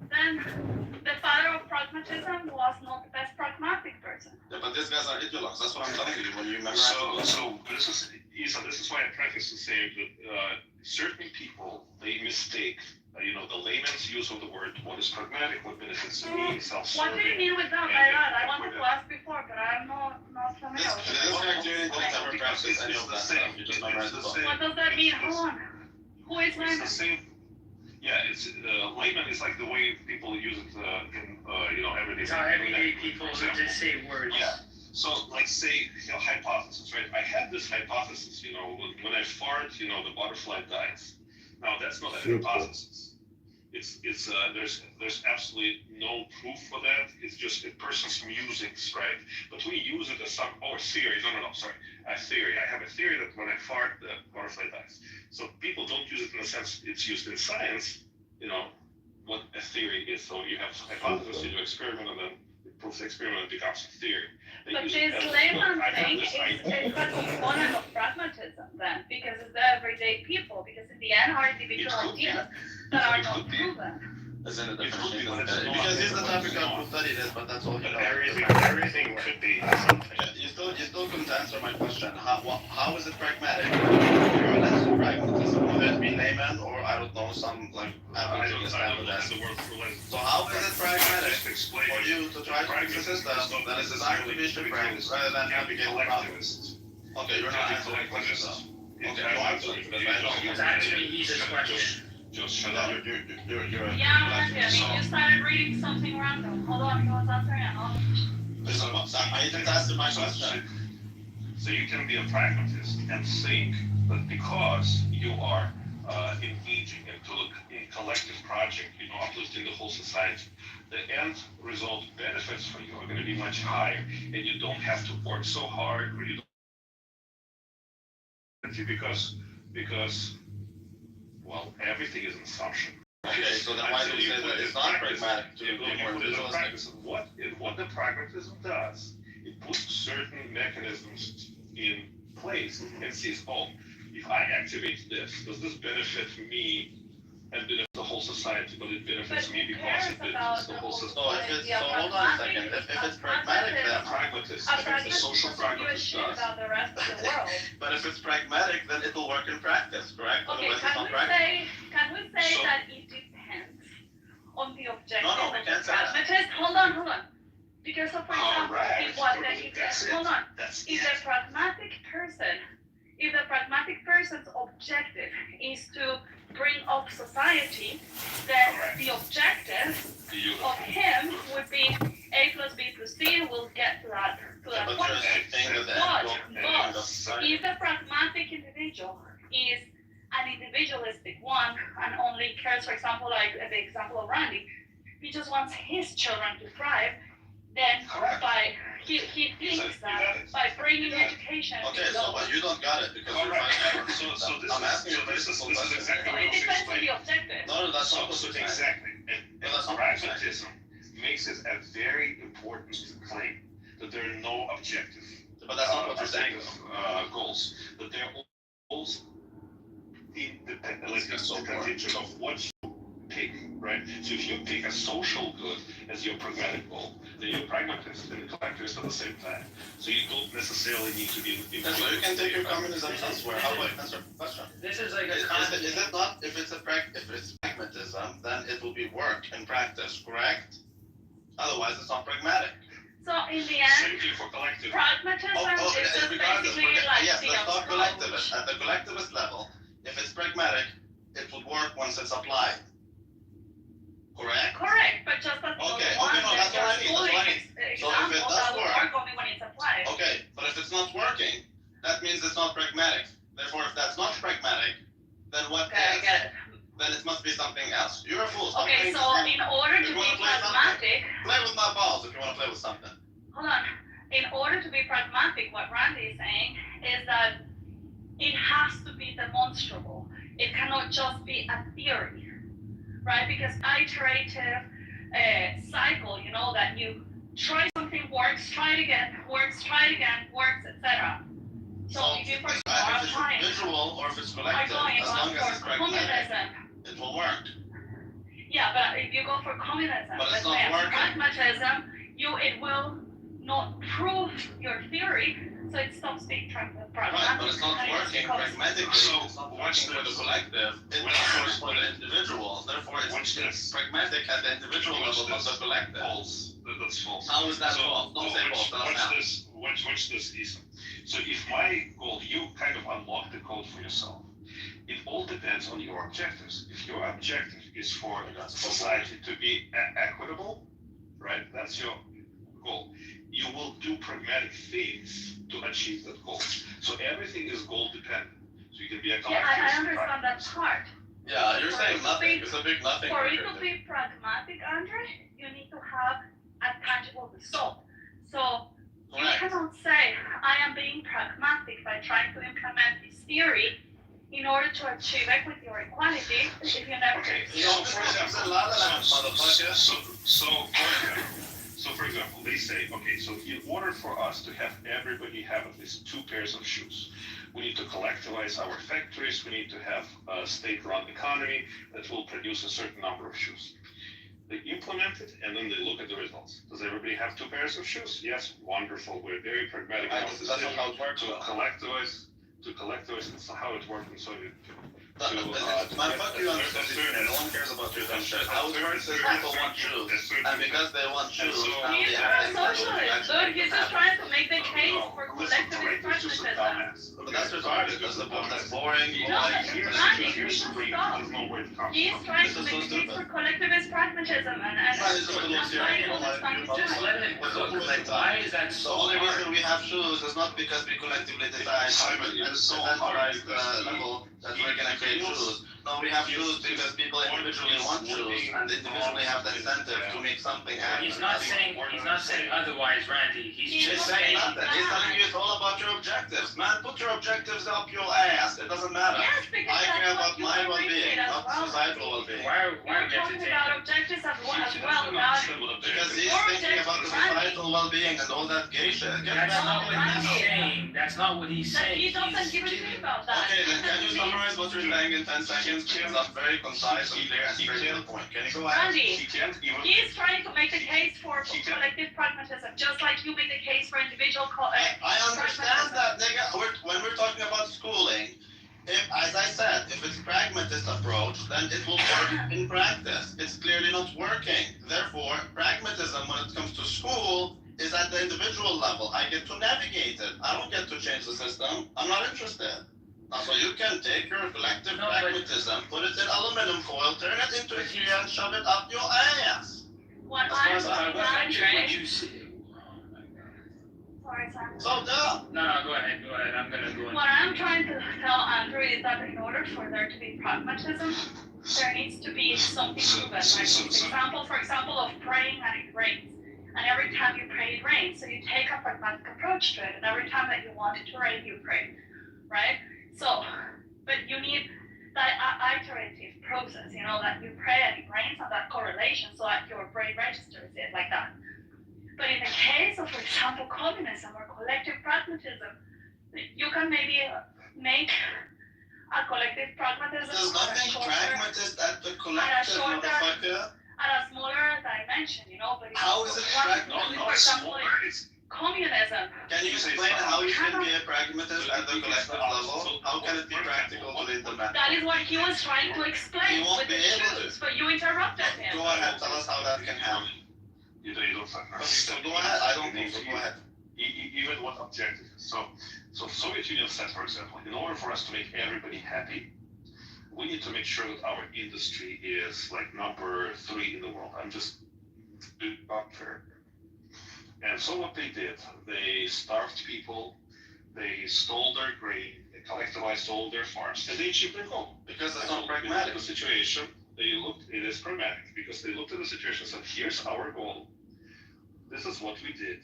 Then the father of pragmatism was not the best pragmatic person. Yeah, but these guys are ideologues. That's what I'm telling you when you memorize the book. So this is why I preface to say that certain people they mistake. The layman's use of the word, what is pragmatic, what benefits me, self-serving. What do you mean with that by that? I wanted to ask before, but I'm not familiar with This guy clearly didn't ever practice any of that stuff. You just memorized the book. What does that mean? Hold on. Who is It's the layman? same. Yeah, it's layman is like the way people use it in everyday. It's how everyday people just say words. Yeah. So, like, say, hypothesis, right? I had this hypothesis, when I fart, the butterfly dies. Now, that's not a hypothesis. It's there's absolutely no proof for that. It's just a person's musings, right? But we use it as a theory. No, sorry. A theory. I have a theory that when I fart, the butterfly dies. So people don't use it in the sense it's used in science, what a theory is. So you have a hypothesis, you do experiment, and then it proves the experiment and becomes a theory. But this layman thing is a component of pragmatism then, because it's the everyday people, because in the end are individual ideas that are not proven. As in a definition. Because he's the type of guy who studied it, but that's all he knows. Everything could be something. You still couldn't answer my question. How is it pragmatic? You're less pragmatism. Would it be layman or I don't know, some like Appleton standardized? So how is it pragmatic for you to try to fix a system that is designed to be shipwrecked rather than navigate the problems? Okay, you're not answering the question though. Okay, no answer because I know. He was answering Lisa's question. Just shut up. You're Yeah, I mean, you started reading something random. Hold on, he was answering another. Listen, I didn't answer my question. So you can be a pragmatist and think that because you are engaging into a collective project, uplifting the whole society, the end result benefits for you are going to be much higher, and you don't have to work so hard, or you don't because well, everything is an assumption. Okay, so then why do you say that it's not pragmatic to be more individualistic? What the pragmatism does, it puts certain mechanisms in place and says, if I activate this, does this benefit me and benefit the whole society? But it benefits me because it benefits the whole society. So hold on a second. If it's pragmatic, then the social pragmatist does. About the rest of the world. But if it's pragmatic, then it will work in practice, correct? Okay, Otherwise, it's not practical. can we say that it depends on the objective No, we of can't the say that. pragmatist? Hold on. Because, so for example, if the pragmatic person's objective is to bring up society, then the objective of him would be A plus B plus C will get to that But point. you're saying that But if the pragmatic individual is an individualistic one and only cares, for example, like the example of Randy, he just wants his children to thrive, then he thinks that by bringing education. Okay, so but you don't got it because you're fighting. I'm asking you a very simple question. It depends on the objective. No, that's not what you're saying. Exactly. And pragmatism makes it a very important claim that there are no objective. But that's not what you're saying. Goals. That they're goals independently contingent of what you pick, right? So if you pick a social good as your pragmatic goal, then you're a pragmatist and a collectivist at the same time. So you don't necessarily need to be. So you can take your communism elsewhere. How about I answer the question? This is like Is it not? If it's pragmatism, then it will be work and practice, correct? Otherwise, it's not pragmatic. So in the end, Same thing for collectivism. pragmatism is just basically like yes, the let's talk approach. collectivist. At the collectivist level, if it's pragmatic, it would work once it's applied. Correct? Correct, but just as No, that's what I mean. So if it does work, only when it's applied. okay, but if it's not working, that means it's not pragmatic. Therefore, if that's not pragmatic, then what Okay, I is? get it. Then it must be something else. You're a fool. Stop Okay, playing so this game. in order If to you be wanna play something, pragmatic, play with my balls if you want to play with something. hold on. In order to be pragmatic, what Randy is saying is that it has to be demonstrable. It cannot just be a theory, right? Because iterative cycle, you know, that you try something, works, try it again, works, etc. So if you, for example, If are it's trying, individual or if it's are collective, going as long as for it's pragmatic, communism, it will work. yeah, but if you go for communism, But it's let's not say working. pragmatism, it will not prove your theory, so it stops being pragmatic. Right, but it's not and it just working becomes- pragmatically. So, It's not what's working for the this? collective. It works for the individual. Therefore, What's it's this? pragmatic at the individual What's level, not this? the collective. False. That's false. How is that So, false? Don't say false. Tell us Watch now. this. Watch this, Ethan. So if my goal, you kind of unlock the code for yourself. It all depends on your objectives. If your objective is for society to be equitable, right? That's your goal. You will do pragmatic things to achieve that goal. So everything is goal dependent. So you can be a Yeah, collective. I understand that part. Yeah, you're For saying it to nothing. be- It's a big nothing. For it to be pragmatic, Andre, you need to have a tangible result. So you Correct. cannot say, I am being pragmatic by trying to implement this theory in order to achieve equity or equality if you never Okay, take so the for result. example, La La Land, motherfucker. So for example, they say, okay, so in order for us to have everybody have at least 2 pairs of shoes, we need to collectivize our factories, we need to have a state-run economy that will produce a certain number of shoes. They implement it and then they look at the results. Does everybody have 2 pairs of shoes? Yes, wonderful. We're very pragmatic. Right, that's not how it works. To collectivize, that's how it worked in Soviet. Man, fuck you on the no one cares about your dumb shit. How it works is people want shoes. And because they want shoes, now He's they not have a socialist, dude. He's just trying to make the case for collectivist pragmatism. But that's retarded. That's boring. No, Here's Randy, the you should screen. stop. There's no way to come. He's trying to make the case for collectivist pragmatism and It's just a little I'm trying to serious. understand his Just point. let him cook. Like, why is that The so only hard? reason we have shoes is not because we collectively decide at a decentralized level that we're gonna create shoes. No, we have shoes because people individually want shoes and individually have the incentive to make something happen. He's not saying otherwise, Randy. He's Just just saying saying. nothing. He's telling you it's all about your objectives. Man, put your objectives up your ass. It doesn't matter. Yes, because I care that's about what you my well-being, appreciate as not well. societal well-being. Why are we You're have to talking take about it? objectives as well, not Because he's Your thinking about the objectives, societal well-being and all that gay shit. Get That's back not on what it. he's saying. That's not what he's that saying. he doesn't He's give a shit about that. Okay, then can you summarize what you're saying in 10 seconds? It's not very concise and clear and straight to the point. Can you go ahead? Randy, He can't even. he's trying to make the case for collective pragmatism, just like you make the case for individual I understand that, nigga. When we're talking about schooling, if, as I said, if it's pragmatist approach, then it will work in practice. It's clearly not working. Therefore, pragmatism when it comes to school is at the individual level. I get to navigate it. I don't get to change the system. I'm not interested. Now, so you can take your collective pragmatism, put it in aluminum foil, turn it into a tree and shove it up your ass. What As far I'm as I'm saying, concerned. What Andre, you see. sorry, Sam. So dumb. No, go ahead. I'm gonna go. What I'm trying to tell Andrew is that in order for there to be pragmatism, there needs to be something proven. Like for example, of praying and it rains. And every time you pray, it rains. So you take a pragmatic approach to it. And every time that you want it to rain, you pray. Right? So, but you need that iterative process, you know, that you pray and it rains and that correlation so that your brain registers it like that. But in the case of, for example, communism or collective pragmatism, you can maybe make a collective pragmatism There's nothing pragmatist at the collective, motherfucker. at a smaller dimension, you know, but How is it pragmatic? for example, communism. Can you explain how you can be a pragmatist at the collective level? How can it be practical to lead the man? That is what he was trying to explain He won't with the be able to. shoes, but you interrupted him. Go ahead, tell us how that can happen. You don't So go ahead, I don't think so, go ahead. Even what objective is. So Soviet Union said, for example, in order for us to make everybody happy, we need to make sure that our industry is like number 3 in the world. I'm just not fair. And so what they did, they starved people, they stole their grain, they collectivized all their farms, and they achieved their goal. Because that's And not so pragmatic. The situation, it is pragmatic, because they looked at the situation and said, here's our goal. This is what we did.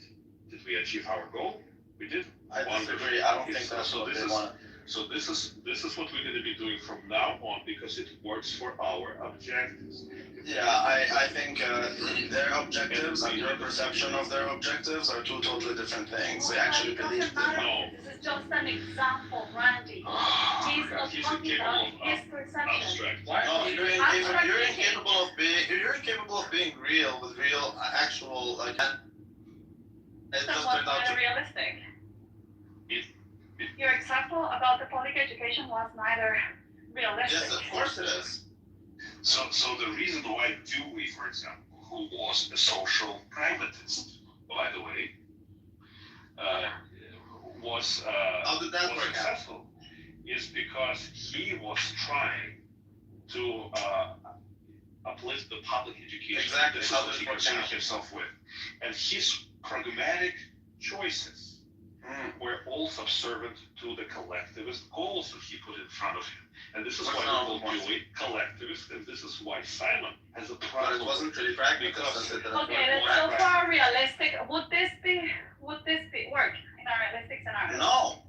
Did we achieve our goal? We did. I disagree. I don't think that's what they want. So this is what we're going to be doing from now on, because it works for our objectives. Yeah, I think their objectives and your perception of their objectives are two totally different things. They actually believe that. No. This is just an example, Randy. He's not talking about his perception. Abstract. No, you're incapable of being real with real, actual, like. It That just was turned out neither to. realistic. Your example about the public education was neither realistic. Yes, of course it is. So the reason why Dewey, for example, who was a social pragmatist, by the way, was How did that work out? successful, is because he was trying to uplift the public education. Exactly. This is How what did he it work concerned out? himself with. And his pragmatic choices were all subservient to the collectivist goals that he put in front of him. And this is why we call Dewey collectivist, and this is why Simon has a But problem. it wasn't really practical. Because- Since it didn't Okay, work. that's so far realistic. Would this be work in a realistic scenario? No.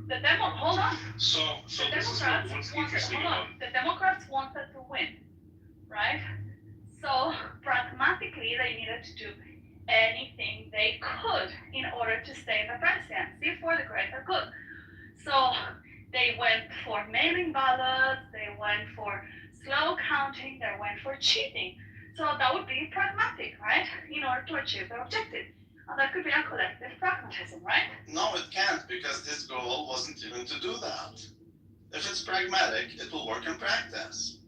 The hold on. So The this is Democrats what's wanted, interesting hold about on. The Democrats wanted to win, right? So pragmatically, they needed to do anything they could in order to stay in the presidency for the greater good. So they went for mailing ballots, they went for slow counting, they went for cheating. So that would be pragmatic, right? In order to achieve their objective. And that could be a collective pragmatism, right? No, it can't, because his goal wasn't even to do that. If it's pragmatic, it will work in practice.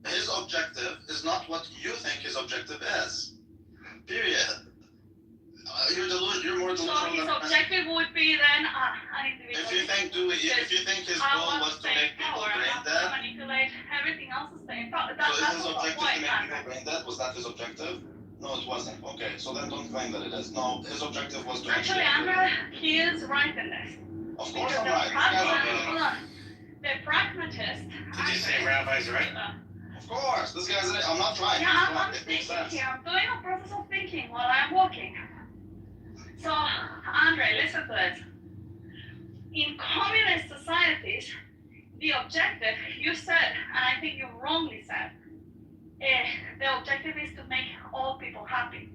His objective is not what you think his objective is. Period. You're more So delusional his than objective would be then an individual. if you think his goal was to make people brain dead, manipulate everything else is staying power. so is That's his the objective to point, make Andre. people brain dead? Was that his objective? No, it wasn't. Okay, so then don't claim that it is. No, his objective was to Actually, Andre, he is right in this. Of course Because I'm right. This guy's hold on. The pragmatist. Did you say Rabbi's right? Of course, this guy's. I'm not trying. Yeah, He's I'm right. It makes thinking sense. here. I'm doing a process of thinking while I'm walking. So, Andre, listen to this. In communist societies, the objective, you said, and I think you wrongly said, the objective is to make all people happy.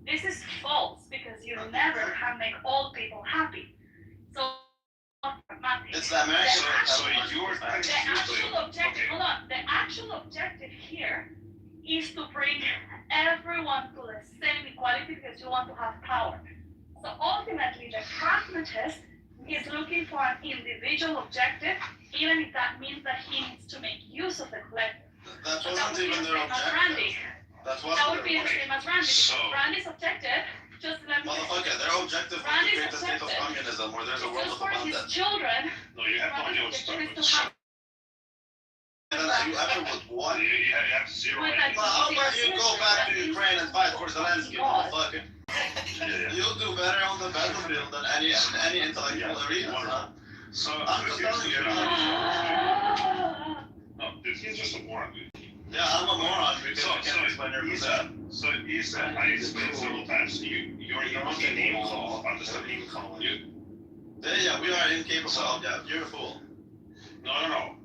This is false because you never can make all people happy. So, It's the American. So you're the actual objective, okay. hold on, the actual objective here is to bring everyone to the same equality because you want to have power. So ultimately, the pragmatist is looking for an individual objective, even if that means that he needs to make use of the collective. That So that wasn't would be even the their same as objective. Randy. That That would wasn't be their the same as Randy. So- Because Randy's objective, just let me Motherfucker, their objective was to Randy's create a state of objective communism where there's a is world just of for his abundance. children. No, you have no idea what's Randy's talking objective is to about. have And then you ever would what? You have zero With idea. Well, how about you go back to Ukraine and fight for Zelensky, motherfucker? Yeah. You'll do better on the battlefield than any intellectual arena, huh? So I'm just telling you. No, dude, he's just a moron, dude. Yeah, I'm a moron because I can't explain everything. Isa, I explained several times. You're incapable of understanding. Yeah, we are incapable. Yeah, you're a fool. No.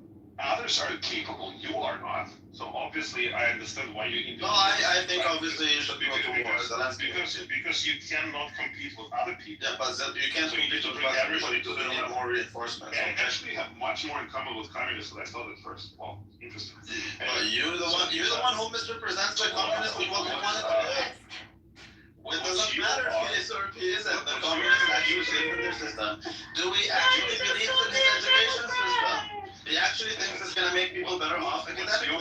Others are capable. You are not. So obviously, I understand why you. No, I think obviously you should go to war. Zelensky. Because you cannot compete with other people. Yeah, but you can't compete with everybody because you need more reinforcements. I actually have much more in common with communists than I thought at first. Well, interesting. But you're the one who misrepresents the communists with what we wanted to do. It doesn't matter if he is or if he isn't. The communists actually shape in their system. Do we actually believe in his education system? He actually thinks it's going to make people better off academically.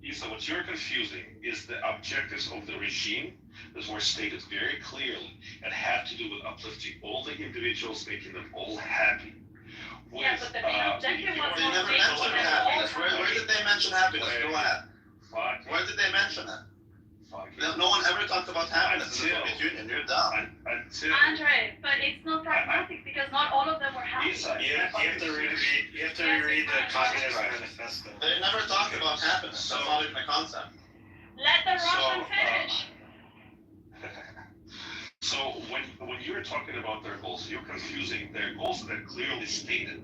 Isa, what you're confusing is the objectives of the regime that were stated very clearly and had to do with uplifting all the individuals, making them all happy. Yeah, but the main objective was They never mentioned happiness. Where did they mention happiness? Go ahead. Where did they mention it? No one ever talked about happiness in the Soviet Union. You're dumb. Andre, but it's not pragmatic because not all of them were happy. You have to reread the Communist Manifesto. They never talk about happiness. That's not even a concept. Let the Russian finish. So when you're talking about their goals, you're confusing their goals that are clearly stated,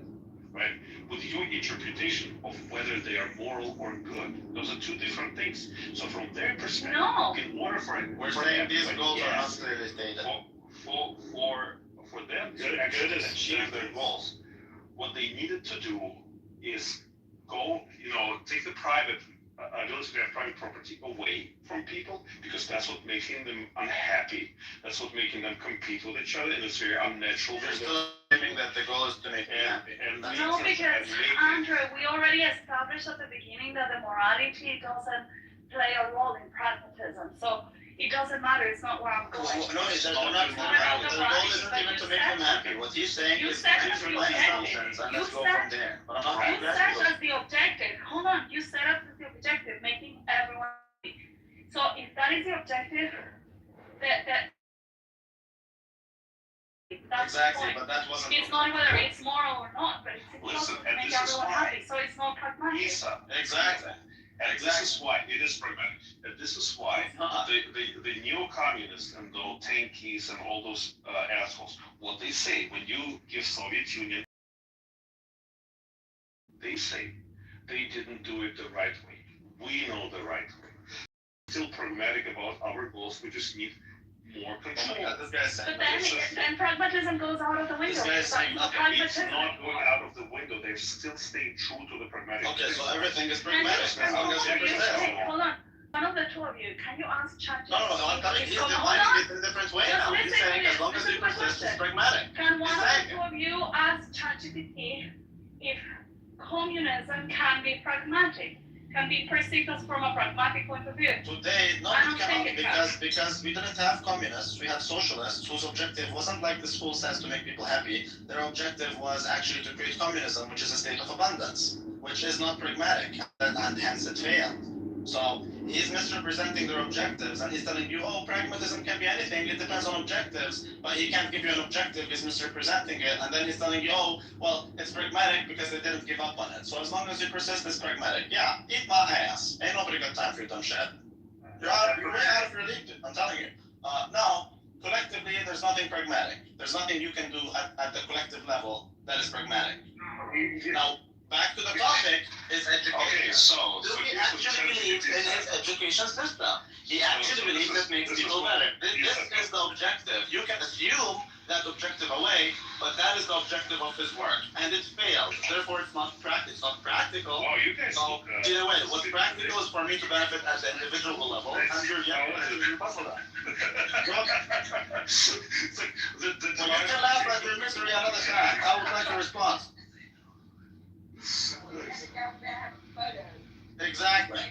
right, with your interpretation of whether they are moral or good. Those are two different things. So from their perspective, No. in order for it, We're saying these goals are not clearly stated. For them to actually achieve their goals, what they needed to do is go, take the private ability to have private property away from people, because that's what making them unhappy. That's what making them compete with each other, and it's very unnatural. They're still claiming that the goal is to make them happy. No, because Andre, we already established at the beginning that the morality doesn't play a role in pragmatism. So it doesn't matter. It's not where I'm going. No, it's not about the goal isn't even to make them happy. What he's saying is answer my assumptions and let's go from there. But I'm not You set as the objective. Hold on. You set up as the objective, making everyone happy. So if that is the objective, that's exactly, the point. but that wasn't. It's not whether it's moral or not, but it's supposed to make everyone happy. So it's not pragmatic. Exactly. And this is why it is pragmatic. And this is why the neo-communists and the tankies and all those assholes, what they say when you give Soviet Union, they say they didn't do it the right way. We know the right way. Still pragmatic about our goals. We just need more control. Oh my God, this guy's saying But then pragmatism goes out of the window. This guy's saying nothing. It's not going out of the window. They're still staying true to the pragmatic. Okay, so everything is pragmatic as long as you persist. Hold on. One of the two of you, can you ask ChatGPT? No, I'm telling you, he's defining it in a different way now. He's saying as long as you persist, it's pragmatic. Can one of the two of you ask ChatGPT if communism can be pragmatic? Can be perceived as from a pragmatic point of view? Today, no, it cannot, because we didn't have communists, we had socialists whose objective wasn't like the school says to make people happy. Their objective was actually to create communism, which is a state of abundance, which is not pragmatic, and hence it failed. So he's misrepresenting their objectives, and he's telling you, oh, pragmatism can be anything, it depends on objectives, but he can't give you an objective, he's misrepresenting it, and then he's telling you, oh, well, it's pragmatic because they didn't give up on it. So as long as you persist, it's pragmatic. Yeah, eat my ass. Ain't nobody got time for your dumb shit. You're way out of your league, dude. I'm telling you. Now, collectively, there's nothing pragmatic. There's nothing you can do at the collective level that is pragmatic. Now, back to the topic is education. Okay, so he actually believes in his education system. He actually believes it makes people better. This is the objective. You can assume that objective away, but that is the objective of his work, and it failed. Therefore, it's not practical. Oh, you guys so, either way, what's practical is for me to benefit at the individual level, and you're young to puzzle that. You can laugh at your misery another time. I would like a response. Exactly.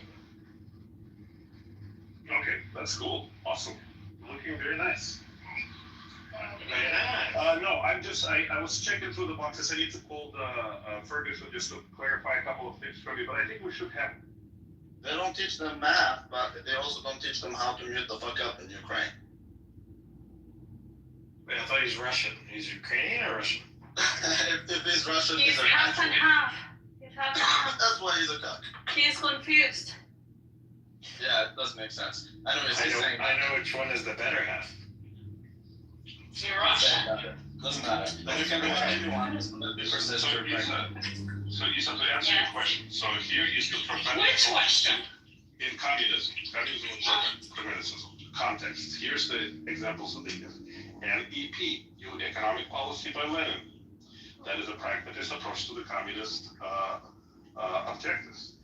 Okay, that's cool. Awesome. Looking very nice. No, I was checking through the boxes. I need to call Ferguson just to clarify a couple of things for me, but I think we should have. They don't teach them math, but they also don't teach them how to mute the fuck up in Ukraine. Wait, I thought he's Russian. He's Ukrainian or Russian? if he's Russian, he's half and half. That's why he's a cuck. He's confused. Yeah, it does make sense. Anyways, I know which one is the better half. You're Russian. Doesn't matter. But you can do whatever you want. Persist or So Isa, to answer your question, so here is the Which question? In communism and criticism context. Here's the examples that they give. NEP, New Economic Policy by Lenin. That is a pragmatist approach to the communist objectives.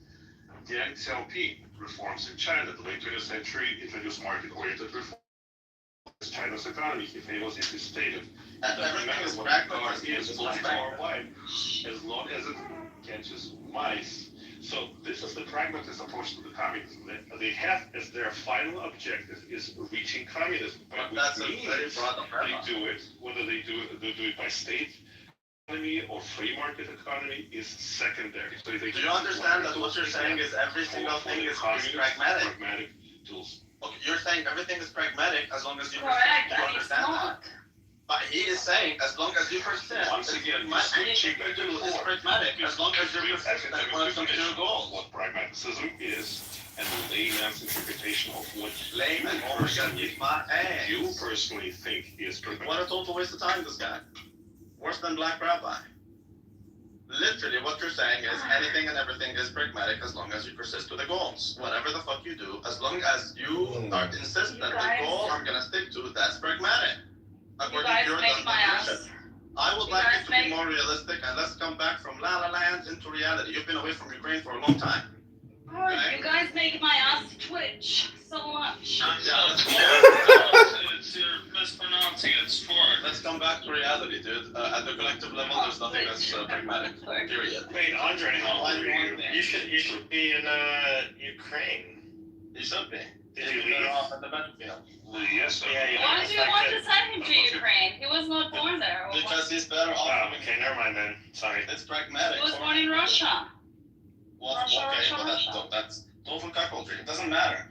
Deng Xiaoping, reforms in China. The late 20th century introduced market-oriented reforms. China's economy, he famously stated that everything is far wide as long as it catches mice. So this is the pragmatist approach to the communism. They have as their final objective is reaching communism. But that's a very broad umbrella. They do it, whether they do it by state economy or free market economy is secondary. So do you understand that what you're saying is every single thing is pragmatic? Pragmatic tools. Okay, you're saying everything is pragmatic as long as you Correct, you and it's understand not. that. But he is saying as long as you persist, Once again, anything you do is pragmatic as long as you're persistent when it comes to your goals. What pragmatism is, and the layman's interpretation of what Layman overshot my ass. you personally think is pragmatic. What a total waste of time, this guy. Worse than Black Rabbi. Literally, what you're saying is anything and everything is pragmatic as long as you persist with the goals. Whatever the fuck you do, as long as you are insistent that the goal I'm gonna stick to, that's pragmatic. You guys make my ass. I would You like guys it to make- be more realistic and let's come back from La La Land into reality. You've been away from Ukraine for a long time. Oh, you guys make my ass twitch so much. You're mispronouncing it. It's Ford. Let's come back to reality, dude. At the collective level, there's nothing that's pragmatic. Period. Wait, Andre, how old are you? You should be in Ukraine. You should be. Did you You'd be better leave? off at the battlefield. Yes, sir. Yeah, Why do you want to send him to Ukraine? He was not born there. Because he's better off. Oh, okay, never mind then. Sorry. It's pragmatic. He was born in Russia. Well, Russia, okay, Russia, but Russia. that's total cuckoldry. It doesn't matter.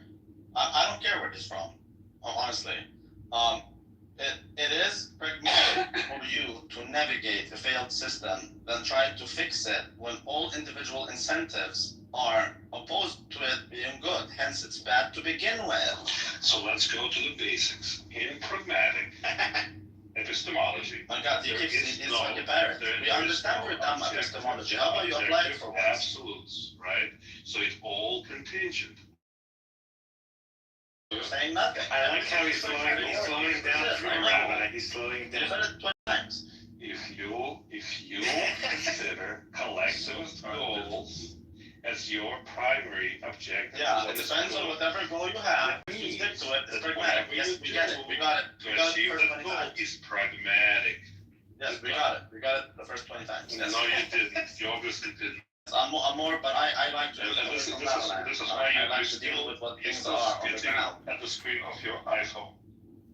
I don't care where he's from. Honestly, it is pragmatic for you to navigate a failed system than try to fix it when all individual incentives are opposed to it being good. Hence, it's bad to begin with. So let's go to the basics. In pragmatic epistemology, My God, he there keeps is he's no- like a parrot. there We is understand no your dumb objective, epistemology. How about you apply it for once? absolutes, right? So it's all contingent. You're saying nothing. I like how he's slowing down for Rabbi. He's slowing You said down. it 20 times. If you consider collective goals as your primary objective, Yeah, it depends on whatever goal you have. You stick to it. It's pragmatic. Yes, we get it. We got it. We to got it achieve the first the 20 goal times. is pragmatic. Yes, we got it. We got it the first 20 times. No, you didn't. You obviously didn't. I'm more, but I like to. And this is I why you like to deal with what you're things still are on the sitting ground. at the screen of your iPhone.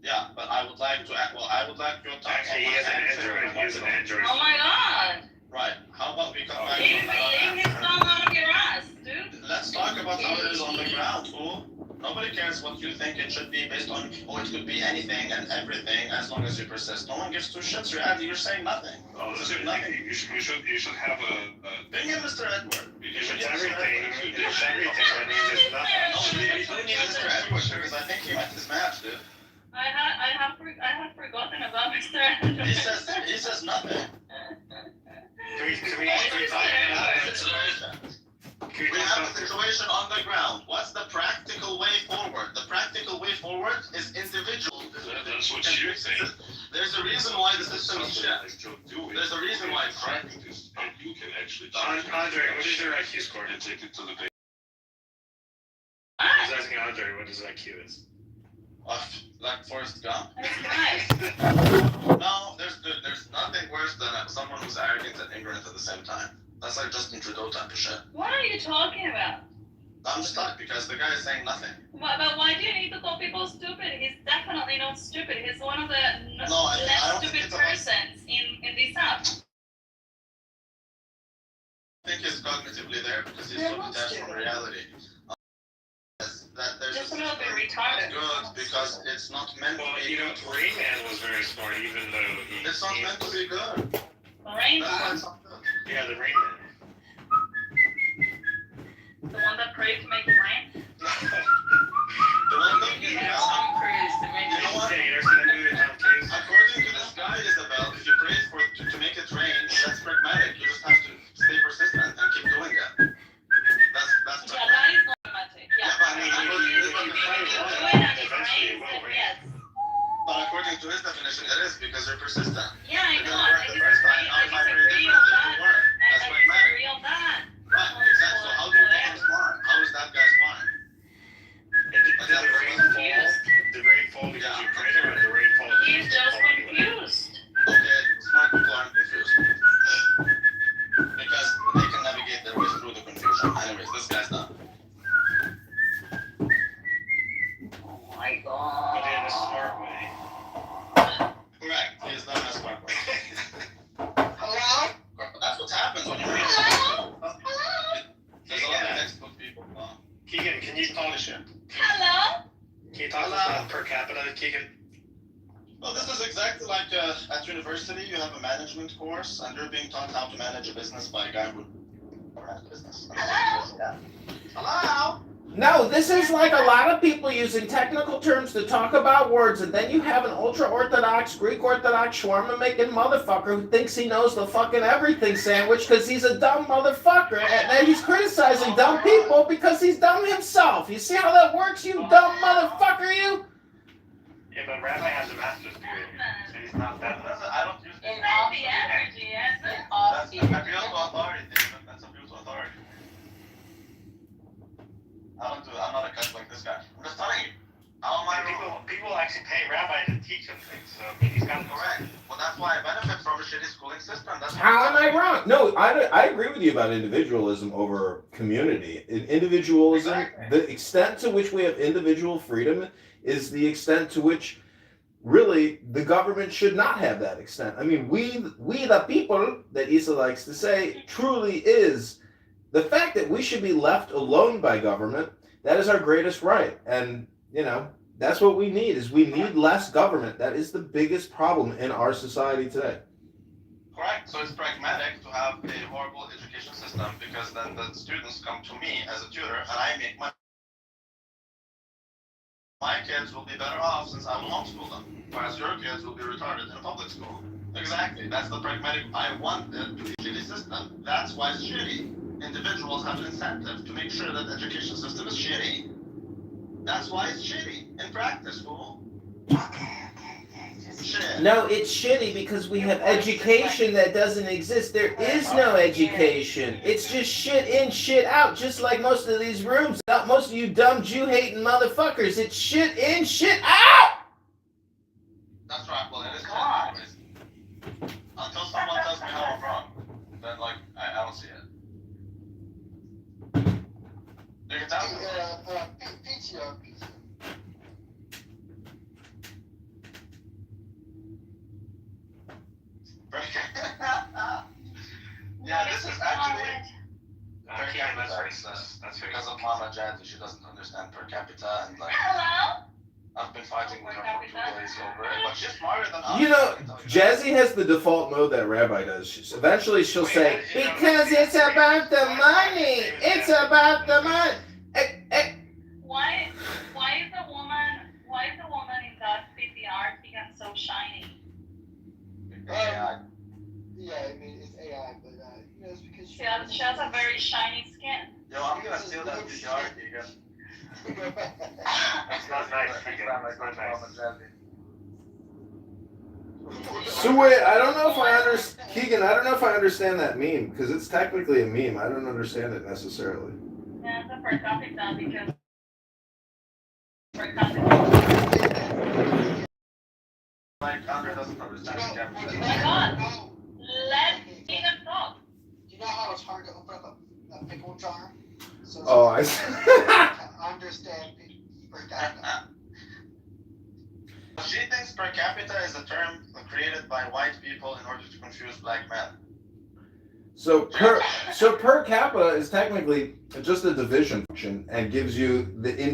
Yeah, but I would like to. I would like your thoughts Actually, he has an Android. He has an Android. Oh my god. Right. How about we come back He's to eating his thumb out of your ass, dude. Let's talk about how it is on the ground, fool. Nobody cares what you think it should be based on, it could be anything and everything as long as you persist. No one gives two shits. You're saying nothing. Oh, This you is nothing. should have a Bring in Mr. Edward. If it's everything, that means it's nothing. No, we do need Mr. Edward because I think he met his match, dude. I had forgotten about Mr. Andrew. He says nothing. Can we talk about it? Can We we have talk a situation on the ground. What's the practical way forward? The practical way forward is individual. That's what you're saying. There's a reason why the system is shit. There's a reason why it's shit. practice, and you can actually Andre, what is your IQ score? and take it to the base. I was asking Andre what his IQ is. Like Forrest Gump. That's nice. No, there's nothing worse than someone who's arrogant and ignorant at the same time. That's like Justin Trudeau type of shit. What are you talking about? I'm stuck because the guy is saying nothing. But why do you need to call people stupid? He's definitely not stupid. He's one of the I don't think less stupid it's about- persons in this app. I think he's cognitively there because he's They're so not detached from stupid. reality. That there's Just a a little bit system retarded. good because it's not meant Well, to be you know, good. Rain Man was very smart, even though he. It's not meant to be good. Rain That's why Man, it's not good. Yeah, the Rain Man. the one that prayed to make it rain. The one that you Yeah, know, Tom Cruise to make You it know what? Yeah, you ever seen that movie, Tom Cruise? according to this guy, Isabel, if you pray for to make it rain, that's pragmatic. You just have to stay persistent and keep doing it. That's Yeah, pragmatic. that is problematic. Yeah. Yeah, but I mean, If according you to his do it definition, and it Eventually it rains, will then rain. yes. but according to his definition, it is because you're persistent. Yeah, I It know. didn't work I the first time. disagree. I Now if I pray disagree differently, on it that. will work. That's I pragmatic. disagree on that. Right, exactly. So how do you call him smart? How is that guy smart? Did the rain fall? Did rain fall because you prayed, or did the rain fall because He's you just fall anyway? confused. Okay, smart people aren't confused. university, you have a management course, and you're being taught how to manage a business by a guy who runs a business. Hello? Yeah. Hello? No, this is like a lot of people using technical terms to talk about words, and then you have an ultra-Orthodox, Greek-Orthodox, shawarma-making motherfucker who thinks he knows the fucking everything sandwich because he's a dumb motherfucker, and then he's criticizing dumb people because he's dumb himself. You see how that works, you dumb motherfucker, you? Yeah, but Rabbi has a master's degree, so he's not that. I don't use It's not the energy, isn't it? That's appeal to authority, David. That's appeal to authority. I'm not a cut like this guy. I'm just telling you. How am I wrong? People actually pay Rabbi to teach them things, so he's got Correct. Well, that's why I benefit from a shitty schooling system. That's How am I wrong? No, I agree with you about individualism over community. Individualism, the extent to which we have individual freedom is the extent to which really the government should not have that extent. I mean, we the people, that Issa likes to say, truly is the fact that we should be left alone by government. That is our greatest right. And, you know, that's what we need, is we need less government. That is the biggest problem in our society today. correct. So it's pragmatic to have a horrible education system because then the students come to me as a tutor and I make money. My kids will be better off since I will homeschool them, whereas your kids will be retarded in a public school. Exactly. That's the pragmatic. I want it to be a shitty system. That's why it's shitty. Individuals have an incentive to make sure that the education system is shitty. That's why it's shitty in practice, fool. Shit. No, it's shitty because we have education that doesn't exist. There is no education. It's just shit in, shit out, just like most of these rooms. Most of you dumb Jew-hating motherfuckers. It's shit in, shit out! That's right. Well, it is shit anyways. Until someone tells me how I'm wrong, then, like, I don't see it. You can tell me. PTR. Yeah, this is actually per Yeah, capita. that's racist. That's Because racist. of Mama Jazzy, she doesn't understand per capita, and like Hello? I've been fighting with her for 2 days over it, but she's smarter than us. You know, I can tell you that. Jazzy has the default mode that Rabbi does. Eventually she'll say, because it's about the money. It's about the money. Why is the woman in that PPR become so shiny? Yeah, Yeah, I mean, it's AI, but, you know, it's because She has a very shiny skin. yo, I'm gonna steal that PTR again. That's not nice. That's not nice. So wait, I don't know if I understand, Keegan, I don't know if I understand that meme, because it's technically a meme. I don't understand it necessarily. Yeah, it's a per capita because per capita. Like, Andre doesn't understand per capita. Oh my god! Let me talk. You know how it's hard to open up a pickle jar? So Oh, I understand per capita. She thinks per capita is a term created by white people in order to confuse black men. So per capita is technically just a division function and gives you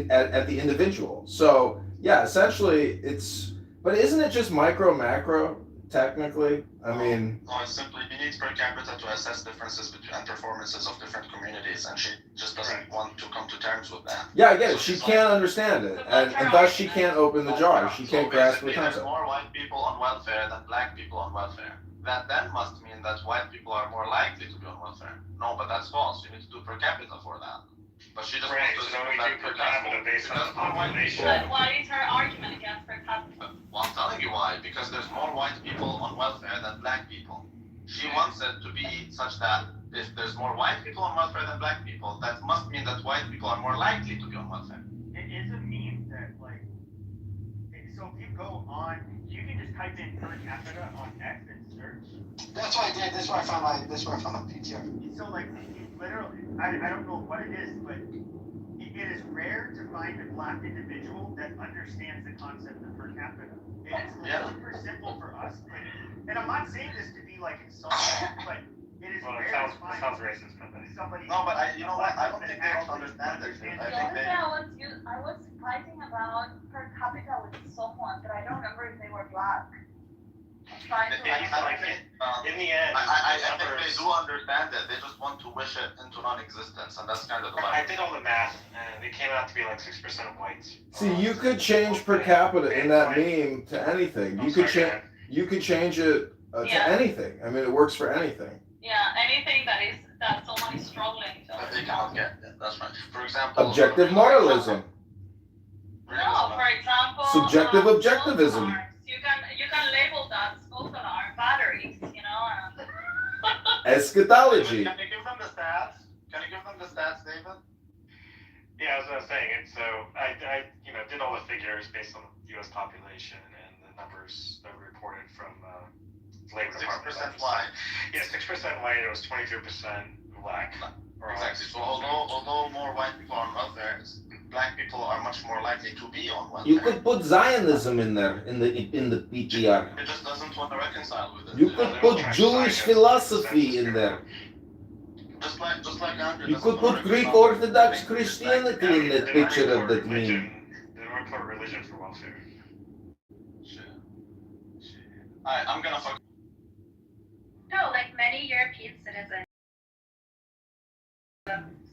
at the individual. So yeah, essentially it's, but isn't it just micro macro technically? I mean, No, it's simply you need per capita to assess differences between and performances of different communities, and she just doesn't want to come to terms with that. yeah, I get it. She can't understand it, and thus she can't open the jar. She can't grasp the basically, there's concept. more white people on welfare than black people on welfare. That then must mean that white people are more likely to be on welfare. No, but that's false. You need to do per capita for that. But she just Right, wants to so we do per capita based on the population. But why is her argument against per capita? Well, I'm telling you why. Because there's more white people on welfare than black people. She wants it to be such that if there's more white people on welfare than black people, that must mean that white people are more likely to be on welfare. It is a meme that, like, so if you go on, you can just type in per capita on X and search. That's what I did. That's where I found my PTR. So, like, it literally, I don't know what it is, but it is rare to find a black individual that understands the concept of per capita. It is super simple for us, and I'm not saying this to be, like, insulting, but it is Well, it rare sounds, to find racist, but somebody. No, but you know what? I don't think they don't understand it. I think they. I was fighting about per capita with someone, but I don't remember if they were black. trying to in the end, I think they do understand it. They just want to wish it into non-existence, and that's kind of the I did all the math, and it came out to be like 6% of whites. See, you could change per capita in that meme to anything. You could change. You could change it to anything. I mean, it works for anything. Yeah, anything that someone is struggling to. They cannot get. Yeah, that's right. For example, Objective moralism. No, for example, Subjective objectivism. You can label that smoke alarm batteries, you know. Eschatology. Can you give them the stats? David? Yeah, as I was saying, and so I did all the figures based on the U.S. population and the numbers that were reported from Labor Department. 6% white. Yeah, 6% white. It was 22% black. Exactly. So although more white people are on welfare, black people are much more likely to be on welfare. You could put Zionism in there in the PTR. It just doesn't want to reconcile with it. You could put Jewish philosophy in there. Just like Andrew. You could put Greek Orthodox Christianity in that picture of that meme. They don't put religion for welfare. I'm gonna fuck. No, like many European citizens,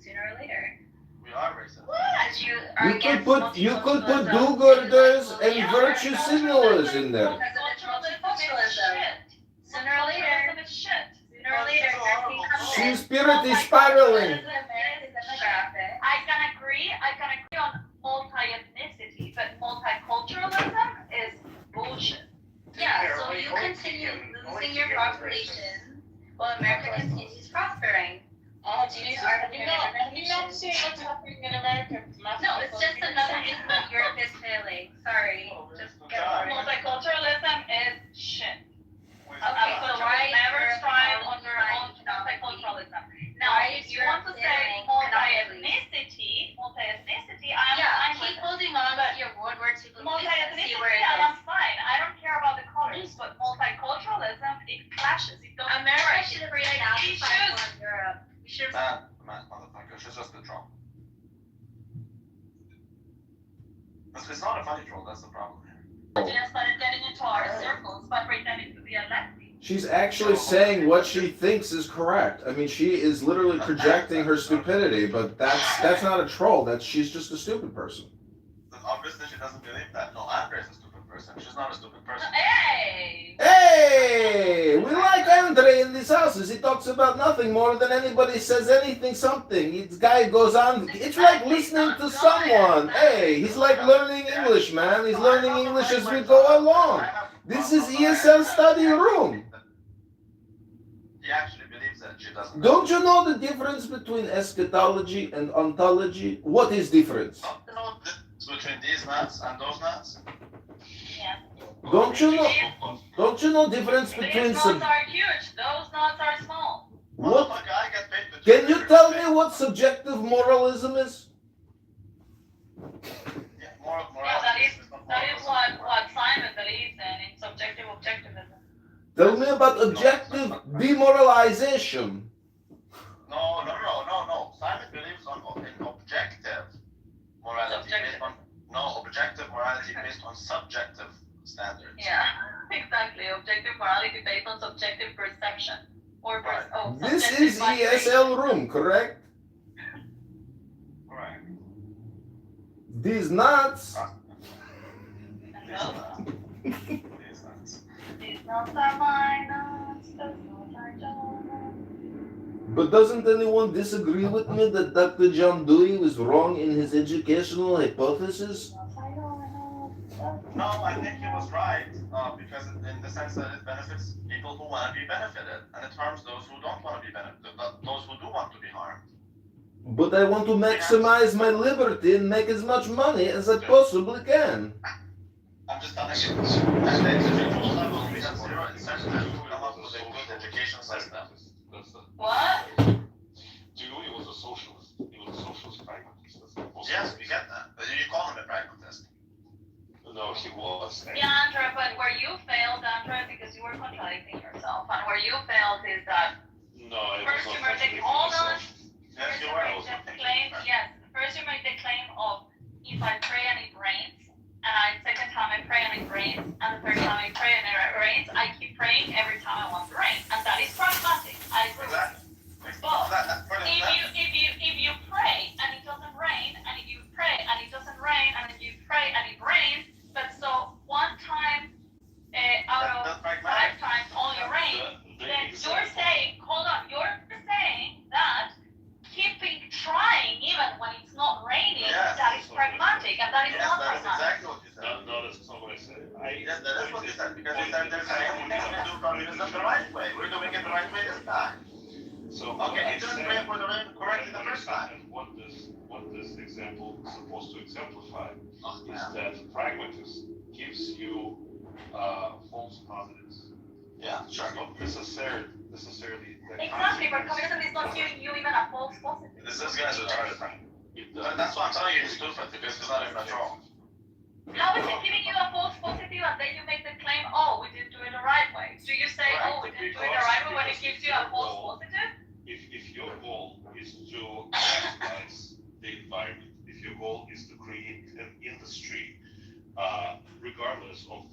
sooner or later. We are racist. What? You could put do-gooders and virtue signalers in there. Sooner or later. Sooner or later, She spirit is spiraling. I can agree on multi-ethnicity, but multiculturalism is bullshit. Yeah, so you continue losing your population while America continues prospering. All due to artificial in America. No, it's just another reason that Europe is failing. Sorry. Just get over it. Multiculturalism is shit. Okay, so why never Europe strive now under is multiculturalism. Now, Why if is you Europe want to say failing multi-ethnicity, Yeah, keep holding on to your World War II beliefs and see where it I'm goes. fine. I don't care about the colors, but multiculturalism, it clashes. It doesn't America right. should have reached out to fight for Europe. We should have. Motherfucker, she's just a troll. It's not a funny troll, that's the problem here. Just started getting into our circles by pretending to be a lefty. She's actually saying what she thinks is correct. I mean, she is literally projecting her stupidity, but that's not a troll. She's just a stupid person. Obviously, she doesn't believe that. No, Andre's a stupid person. She's not a stupid person. Hey! Hey, we like Andre in these houses. He talks about nothing more than anybody says anything, something. This guy goes on. It's like listening to someone. Hey, he's like learning English, man. He's learning English as we go along. This is ESL study room. He actually believes that she doesn't. Don't you know the difference between eschatology and ontology? What is difference? Don't you know the difference between these nuts and those nuts? Yeah. Don't you know difference between These nuts are huge. Those nuts are small. what? Motherfucker, I get paid to Can you tell me what subjective moralism is? Yeah, That is what Simon believes in subjective objectivism. Tell me about objective demoralization. No. Simon believes in objective morality based on objective morality based on subjective standards. Yeah, exactly. Objective morality based on subjective perception. This is ESL room, correct? Correct. These nuts. These nuts are my nuts. Those nuts are John's. But doesn't anyone disagree with me that Dr. John Dewey was wrong in his educational hypothesis? No, I think he was right because in the sense that it benefits people who want to be benefited, and it harms those who don't want to be benefited, those who do want to be harmed. But I want to maximize my liberty and make as much money as I possibly can. I'm just telling you, at the individual level, we have zero incentive to come up with a good education system. What? Dewey was a socialist. He was a socialist pragmatist. Yes, we get that. But you call him a pragmatist. No, he was. Yeah, Andrea, but where you failed, Andrea, because you were contradicting yourself, and where you failed is that No, it first was you not made the Yes, you were. First you made the claim of if I pray and it rains, and second time I pray and it rains, and the third time I pray and it rains, I keep praying every time I want to rain, and that is pragmatic. I agree. Exactly. But if you pray and it doesn't rain, and if you pray and it doesn't rain, and if you pray and it rains, but so one time out of 5 times only rain, then you're saying, hold on, you're saying that keeping trying even when it's not raining, that is pragmatic, and that is not that is pragmatic. exactly what you said. No, that's not what I said. Yes, that is what you said, because you said there's something we can do communism the right way. We're doing it the right way this time. So Okay, you didn't pray for the rain correctly the first time. And what this example is supposed to exemplify Oh, is that pragmatism gives you false positives. Yeah, sure. Not necessarily the Exactly, but communism is not giving you even a false positive. This guy's retarded. But that's why I'm telling you it's stupid, because it's not even a troll. How is it giving you a false positive and then you make the claim, oh, we didn't do it the right way? Do you say, oh, we didn't do it the right way when it gives you a false positive? If your goal is to maximize the environment, if your goal is to create an industry, regardless of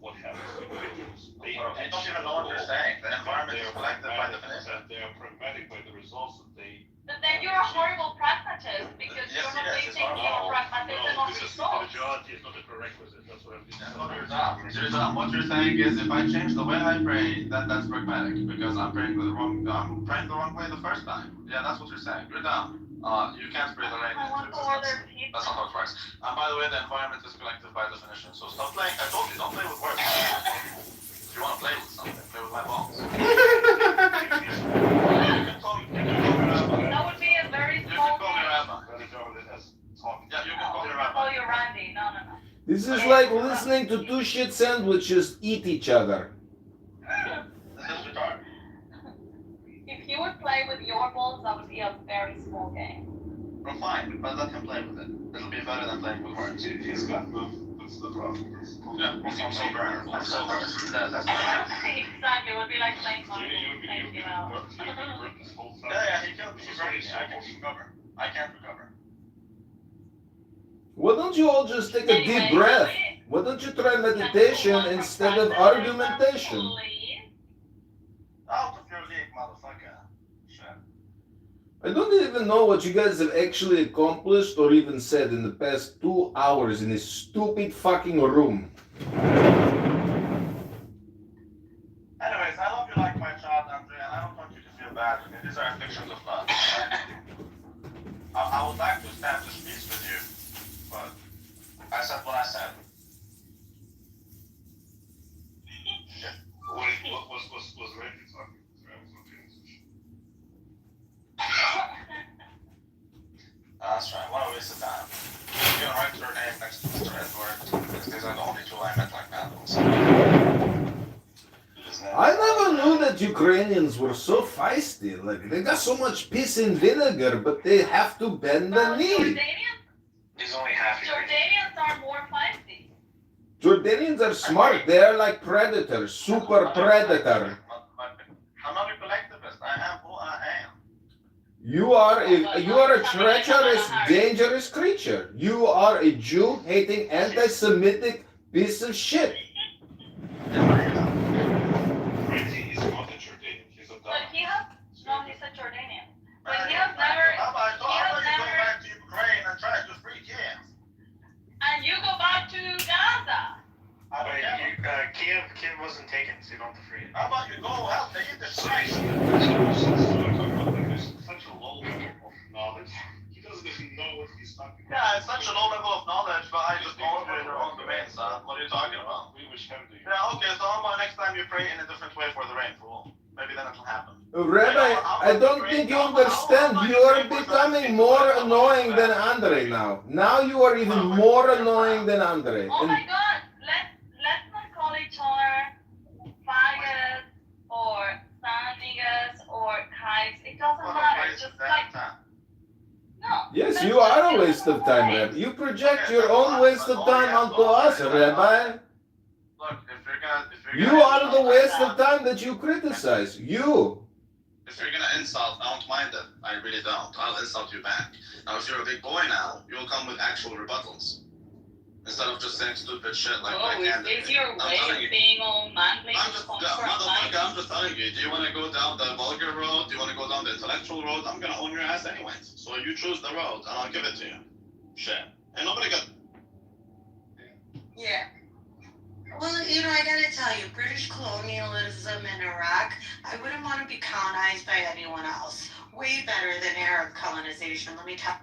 what happens to individuals, You don't even know what you're saying. The environment is collected by definition. They are pragmatic by the results that they. But then you're a horrible pragmatist because you're not basing your pragmatism on results. Individuality is not a prerequisite. That's what I'm saying. What you're saying is, if I change the way I pray, that's pragmatic, because I'm praying the wrong way the first time. Yeah, that's what you're saying. You're dumb. You can't pray the rain into existence. That's not how it works. And by the way, the environment is collective by definition. So stop playing. I told you, don't play with words. If you want to play with something, play with my balls. That would be a very small call me game. Rabbi. Yeah, you can call me I Rabbi. call you Randy. No. This is like listening to two shit sandwiches eat each other. This is retarded. If you would play with your balls, that would be a very small game. Well, fine, but let him play with it. It'll be better than playing with words. He's got that's the problem. Yeah, I'm so burned. That's Exactly, it would be like playing Mario. Thank you, Al. Yeah, he killed me. He's right. I can't recover. Why don't you all just take a deep breath? Why don't you try meditation instead of argumentation? Out of your league, motherfucker. Shit. I don't even know what you guys have actually accomplished or even said in the past 2 hours in this stupid fucking room. Anyways, I love you like my child, Andre, and I don't want you to feel bad. I mean, these are afflictions of love. I would like to establish peace with you, but I said what I said. Wait, what was Randy talking? I was not paying attention. That's right. What a waste of time. You can write your name next to Mr. Edward, because these are the only two I met like that. I never knew that Ukrainians were so feisty. Like, they got so much piss and vinegar, but they have to bend the knee. He's only half Jordanians are more feisty. Jordanians are smart. They are like predators, super predator. I'm not a collectivist. I am who I am. You are a treacherous, dangerous creature. You are a Jew-hating, anti-Semitic piece of shit. Randy is not a Jordanian. He's a But he has, no, he's a Jordanian. But he I has never, thought you go back to Ukraine and try to free kids. and you go back to Gaza. Kiev wasn't taken, so you don't have to free it. How about you go help the Yiddish Christ? There's such a low level of knowledge. He doesn't even know what he's talking about. Yeah, it's such a low level of knowledge, but I just go over in the wrong domain, son. What are you talking about? We wish him to. Yeah, okay, so how about next time you pray in a different way for the rain, fool? Maybe then it'll happen. Rabbi, I don't think you understand. You are becoming more annoying than Andre now. Now you are even more annoying than Andre. Oh my God, let's not call each other faggots or sandniggas or kites. It doesn't matter. It's just like, no. Yes, you are a waste of time, Rabbi. You project your own waste of time onto us, Rabbi. Look, You are the waste of time that you criticize. You. If you're gonna insult, I don't mind it. I really don't. I'll insult you back. Now, if you're a big boy now, you'll come with actual rebuttals. Instead of just saying stupid shit like Oh, is your way of being all manly? Motherfucker, I'm just telling you, do you want to go down the vulgar road? Do you want to go down the intellectual road? I'm gonna own your ass anyways. So you choose the road, and I'll give it to you. Shit. Ain't nobody got... Yeah. Well, you know, I gotta tell you, British colonialism in Iraq, I wouldn't want to be colonized by anyone else. Way better than Arab colonization, let me tell you.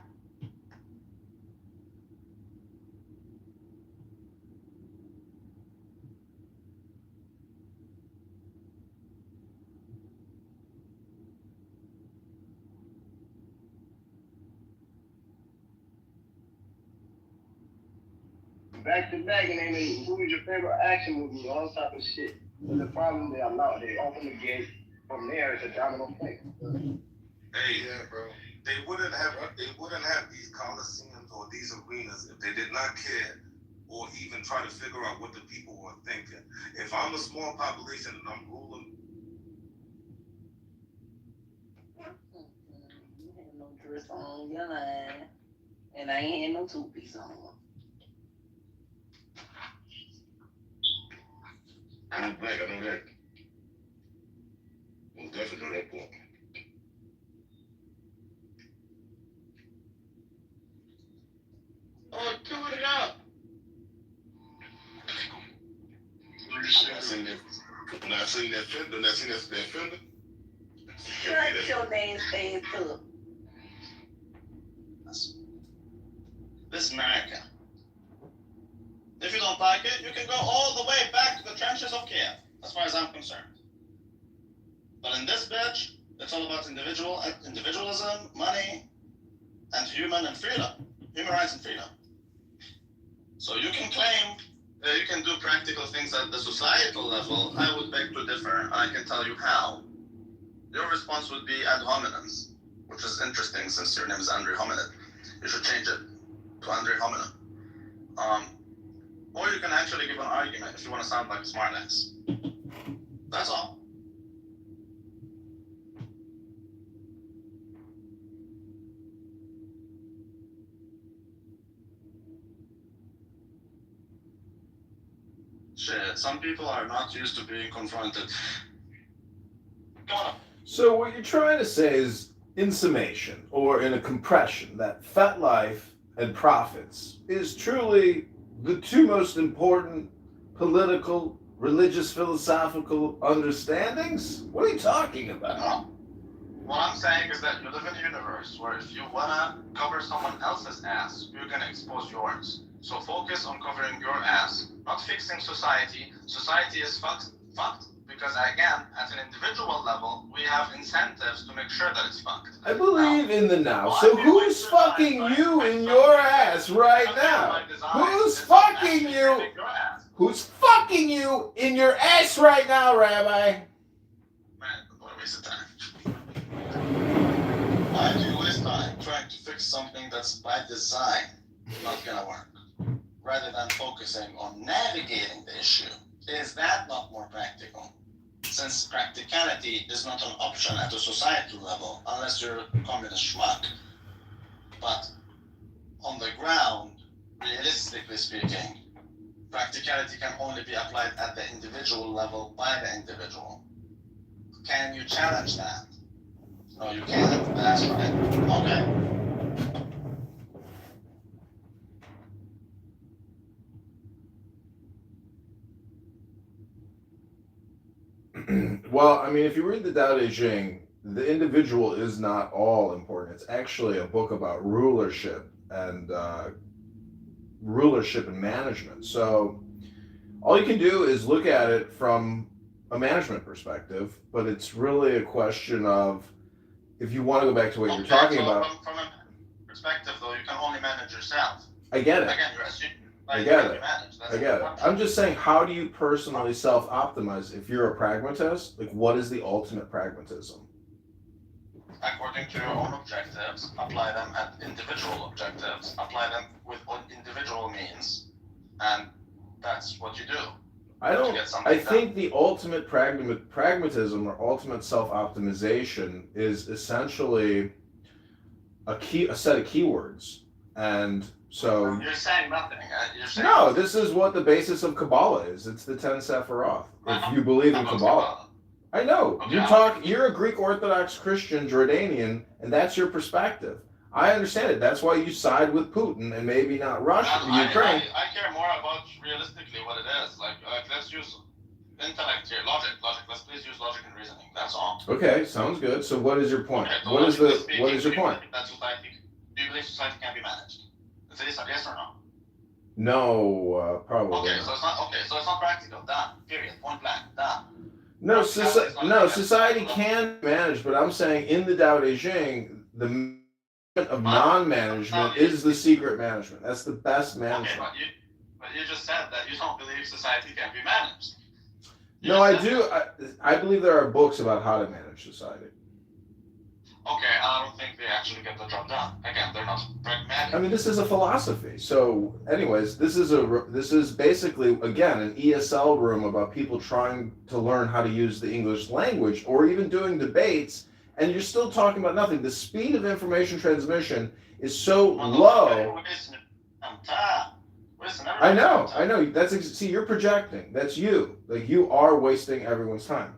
Back to back, and they mean, who is your favorite action movie, all type of shit. But the problem they allow, they open the gate. From there, it's a domino effect. Hey, yeah, bro. They wouldn't have these coliseums or these arenas if they did not care or even try to figure out what the people were thinking. If I'm a small population and I'm ruling, You had no dress on your line, and I ain't had no two-piece on. I'm black, I know that. We'll definitely do that, boy. Oh, do it up. When I seen that fender. Shut your name stand up. This is America. If you don't like it, you can go all the way back to the trenches of Kiev, as far as I'm concerned. But in this bitch, it's all about individualism, money, and human rights and freedom. So you can claim that you can do practical things at the societal level. I would beg to differ. I can tell you how. Your response would be ad hominems, which is interesting since your name is Andre Hominid. You should change it to Andre Hominem. Or you can actually give an argument if you want to sound like a smartass. That's all. Shit, some people are not used to being confronted. Come on. So what you're trying to say is, in summation, or in a compression, that FetLife and profits is truly the two most important political, religious, philosophical understandings? What are you talking about? No. What I'm saying is that you live in a universe where if you wanna cover someone else's ass, you can expose yours. So focus on covering your ass, not fixing society. Society is fucked because, again, at an individual level, we have incentives to make sure that it's fucked. I believe in the now. So who's fucking you in your ass right now? Who's fucking you? Who's fucking you in your ass right now, Rabbi? Man, what a waste of time. Why do you waste time trying to fix something that's by design not gonna work, rather than focusing on navigating the issue? Is that not more practical? Since practicality is not an option at a societal level, unless you're a communist schmuck. But on the ground, realistically speaking, practicality can only be applied at the individual level by the individual. Can you challenge that? No, you can't. That's right. Okay. Well, I mean, if you read the Tao Te Ching, the individual is not all important. It's actually a book about rulership and management. So all you can do is look at it from a management perspective, but it's really a question of, if you want to go back to what you're talking about. From a perspective, though, you can only manage yourself. I get it. Again, you're assuming. I get it. I get it. I'm just saying, how do you personally self-optimize if you're a pragmatist? Like, what is the ultimate pragmatism? According to your own objectives, apply them at individual objectives, apply them with individual means, and that's what you do. I think the ultimate pragmatism or ultimate self-optimization is essentially a set of keywords. And So you're saying nothing. You're saying no, this is what the basis of Kabbalah is. It's the 10 Sephiroth. If you believe in Kabbalah. I know. Okay, You're a Greek Orthodox Christian Jordanian, and that's your perspective. I understand it. That's why you side with Putin and maybe not Russia, Ukraine. I care more about realistically what it is. Like let's use intellect here, logic. Let's please use logic and reasoning. That's all. Okay, sounds good. So what is your point? Okay, so what is your point? That society, do you believe society can be managed? Is it yes or no? No, probably Okay, not. So it's not practical. Done. Period. Point blank. Done. No, society can be managed, but I'm saying in the Tao Te Ching, the management of non-management is the secret management. That's the best management. Okay, but you just said that you don't believe society can be managed. No, I do. I believe there are books about how to manage society. Okay, I don't think they actually get the job done. Again, they're not pragmatic. I mean, this is a philosophy. So, anyways, this is basically again an ESL room about people trying to learn how to use the English language, or even doing debates, and you're still talking about nothing. The speed of information transmission is so low. I know. See, you're projecting. That's you. Like you are wasting everyone's time.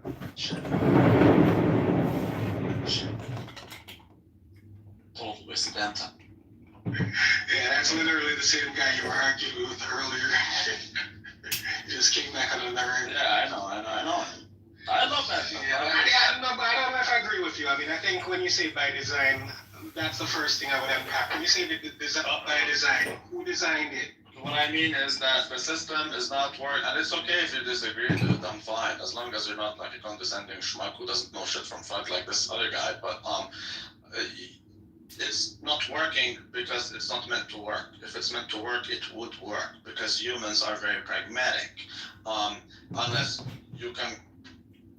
Total waste of damn time. Yeah, that's literally the same guy you were arguing with earlier. He just came back on another. Yeah, I know. I love that. But I don't know if I agree with you. I mean, I think when you say by design, that's the first thing I would unpack. When you say by design, who designed it? What I mean is that the system is not working, and it's okay if you disagree with it, I'm fine, as long as you're not like a condescending schmuck who doesn't know shit from fuck like this other guy, but it's not working because it's not meant to work. If it's meant to work, it would work, because humans are very pragmatic, unless you can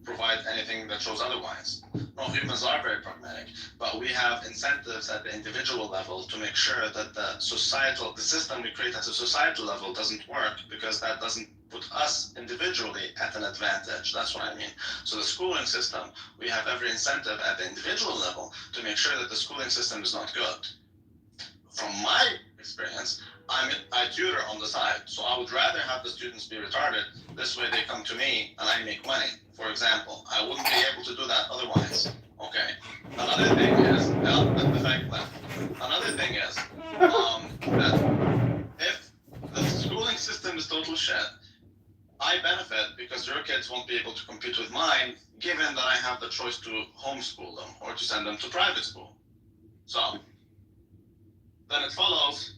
provide anything that shows otherwise. No, humans are very pragmatic, but we have incentives at the individual level to make sure that the system we create at a societal level doesn't work, because that doesn't put us individually at an advantage. That's what I mean. So the schooling system, we have every incentive at the individual level to make sure that the schooling system is not good. From my experience, I tutor on the side, so I would rather have the students be retarded. This way they come to me and I make money. For example, I wouldn't be able to do that otherwise. Okay. Another thing is that if the schooling system is total shit, I benefit because your kids won't be able to compete with mine, given that I have the choice to homeschool them or to send them to private school. So then it follows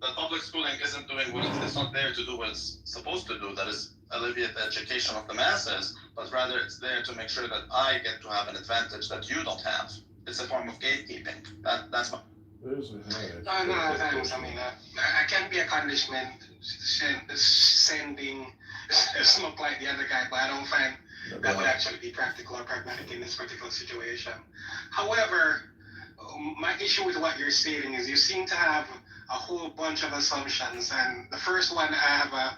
that public schooling isn't doing what it's not there to do what it's supposed to do, that is alleviate the education of the masses, but rather it's there to make sure that I get to have an advantage that you don't have. It's a form of gatekeeping. That's my... No, thanks. I mean, I can't be a conditionment sending smoke like the other guy, but I don't find that would actually be practical or pragmatic in this particular situation. However, my issue with what you're stating is you seem to have a whole bunch of assumptions, and the first one I have a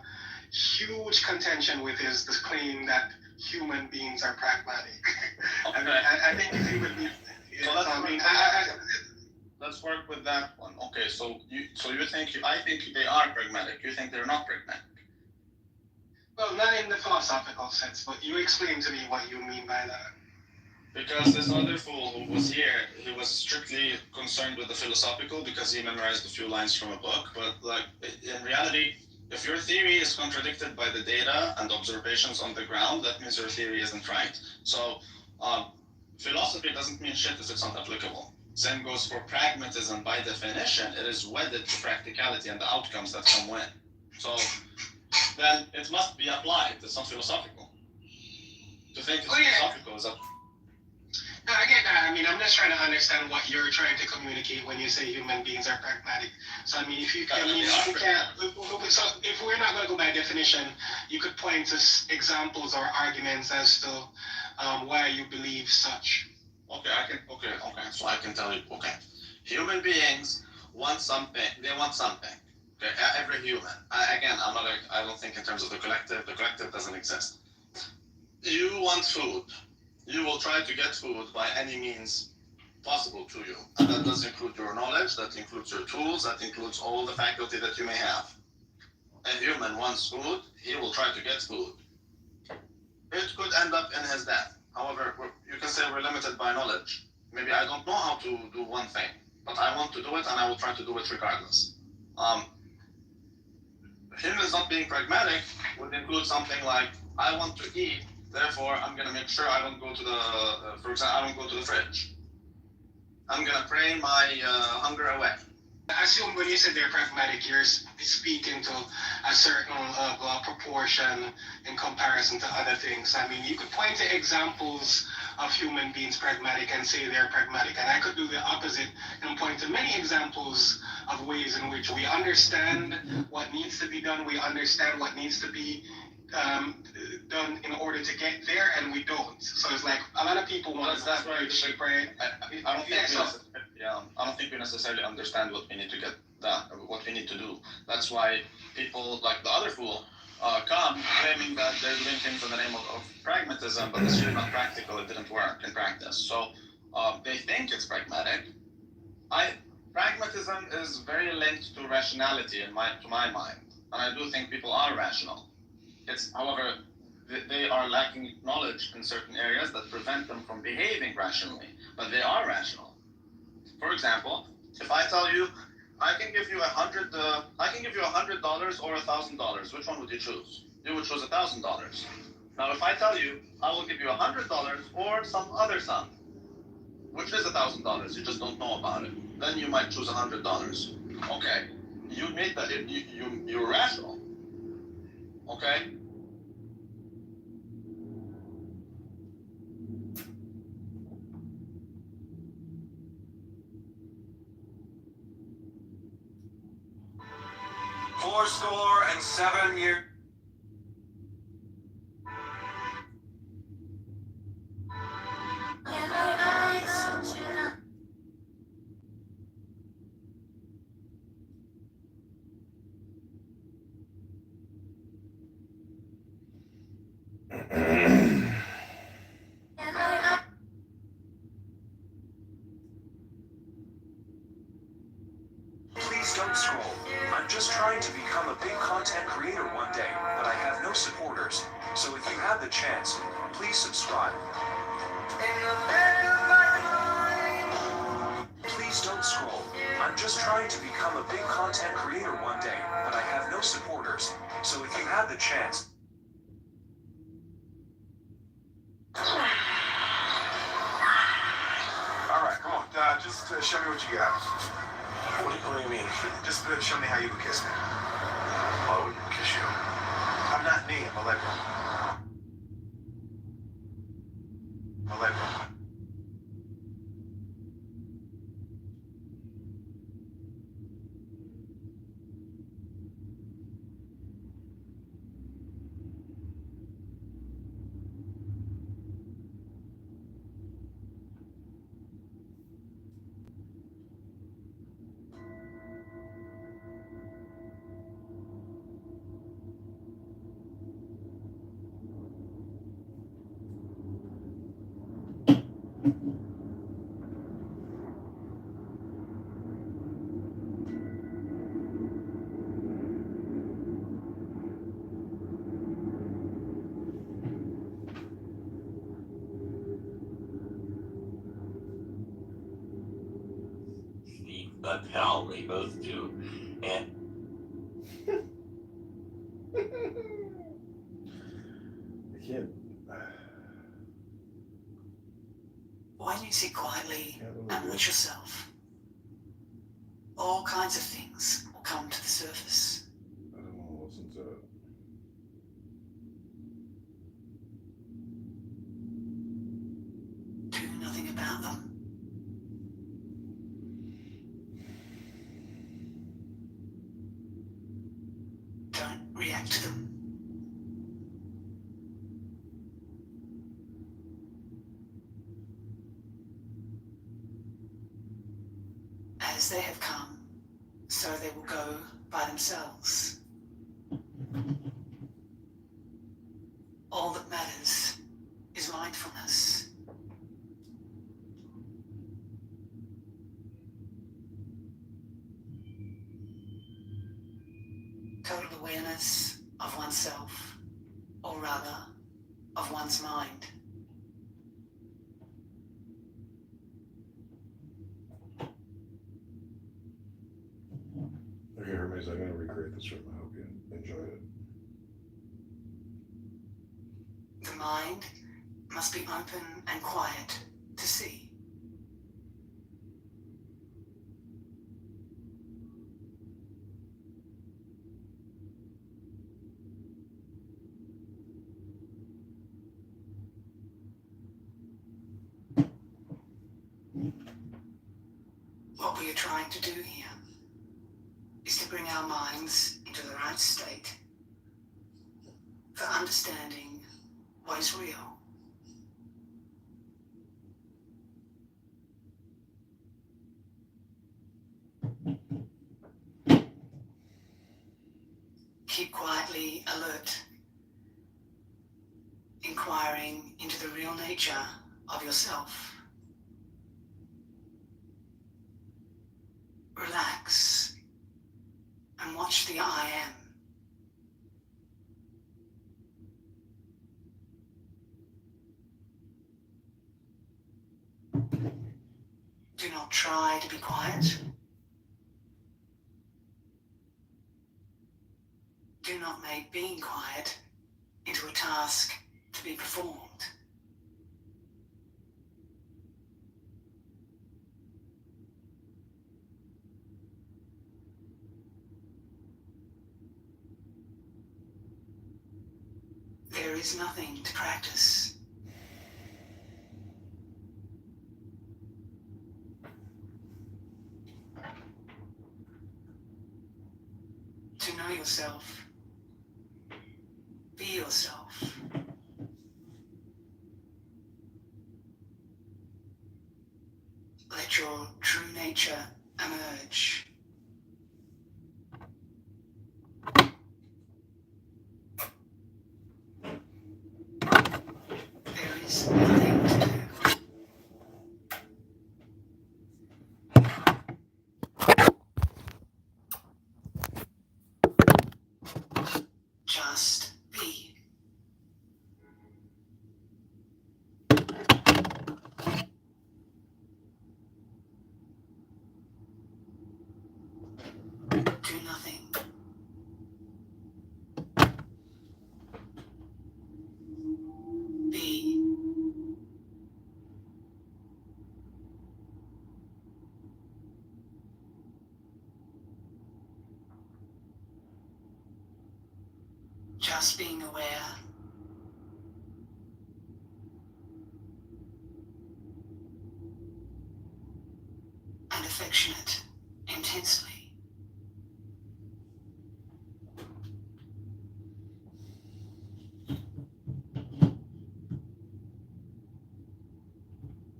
huge contention with is the claim that human beings are pragmatic. Okay. I think if you would be, let's work with that one. Okay, so I think they are pragmatic. You think they're not pragmatic? Well, not in the philosophical sense, but you explain to me what you mean by that. Because this other fool who was here, he was strictly concerned with the philosophical because he memorized a few lines from a book. But like in reality, if your theory is contradicted by the data and observations on the ground, that means your theory isn't right. So philosophy doesn't mean shit if it's not applicable. Same goes for pragmatism. By definition, it is wedded to practicality and the outcomes that come with. So then it must be applied. It's not philosophical. To think it's philosophical is up. No, I get that. I mean, I'm just trying to understand what you're trying to communicate when you say human beings are pragmatic. So, I mean, if we're not going to go by definition, you could point to examples or arguments as to why you believe such. Okay. So I can tell you. Okay, human beings want something. They want something. Okay, every human. I don't think in terms of the collective. The collective doesn't exist. You want food. You will try to get food by any means possible to you. And that does include your knowledge, that includes your tools, that includes all the faculty that you may have. A human wants food, he will try to get food. It could end up in his death. However, you can say we're limited by knowledge. Maybe I don't know how to do one thing, but I want to do it and I will try to do it regardless. Humans not being pragmatic would include something like, I want to eat, therefore I'm going to make sure I don't go to the, for example, I don't go to the fridge. I'm going to pray my hunger away. I assume when you said they're pragmatic, you're speaking to a certain proportion in comparison to other things. I mean, you could point to examples of human beings pragmatic and say they're pragmatic, and I could do the opposite and point to many examples of ways in which we understand what needs to be done, we understand what needs to be done in order to get there, and we don't. So it's like a lot of people want that's where to pray. I don't think we necessarily understand what we need to get done, or what we need to do. That's why people like the other fool come claiming that they're doing things in the name of pragmatism, but it's really not practical. It didn't work in practice. So they think it's pragmatic. Pragmatism is very linked to rationality to my mind, and I do think people are rational. However, they are lacking knowledge in certain areas that prevent them from behaving rationally, but they are rational. For example, if I tell you, I can give you $100 or $1,000, which one would you choose? You would choose $1,000. Now, if I tell you, I will give you $100 or some other sum, which is $1,000, you just don't know about it, then you might choose $100. Okay, you made that, you're rational. Okay? Fourscore and 7 years. Please don't scroll. I'm just trying to become a big content creator one day, but I have no supporters. So if you have the chance, please subscribe. Please don't scroll. I'm just trying to become a big content creator one day, but I have no supporters. So if you have the chance. Alright, come on. Just show me what you got. What do you mean? Just show me how you would kiss me. Why would you kiss you? I'm not me. I'm a liberal. I'm a liberal. But hell, they both do. And I can't. Why don't you sit quietly and watch yourself? All kinds of things will come to the surface. I don't want to listen to it. Do nothing about them. Don't react to them. As they have come, so they will go by themselves. All that matters is mindfulness. total awareness of oneself, or rather, of one's mind. Okay, Hermes, I'm going to recreate this room. I hope you enjoyed it. The mind must be open and quiet to see. What we are trying to do here is to bring our minds into the right state for understanding what is real. Keep quietly alert, inquiring into the real nature of yourself. Relax and watch the I am. Do not try to be quiet. Do not make being quiet into a task to be performed. There is nothing to practice. To know yourself, be yourself. Let your true nature emerge. There is nothing to do. Just be. Do nothing. Be. Just being aware. And affectionate intensely.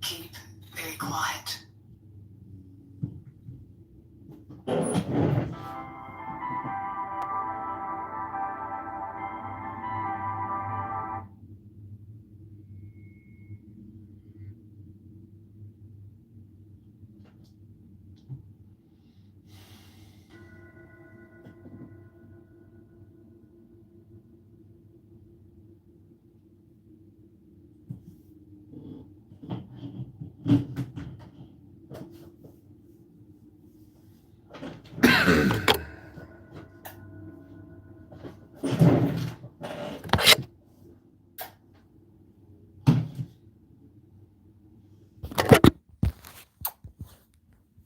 Keep very quiet.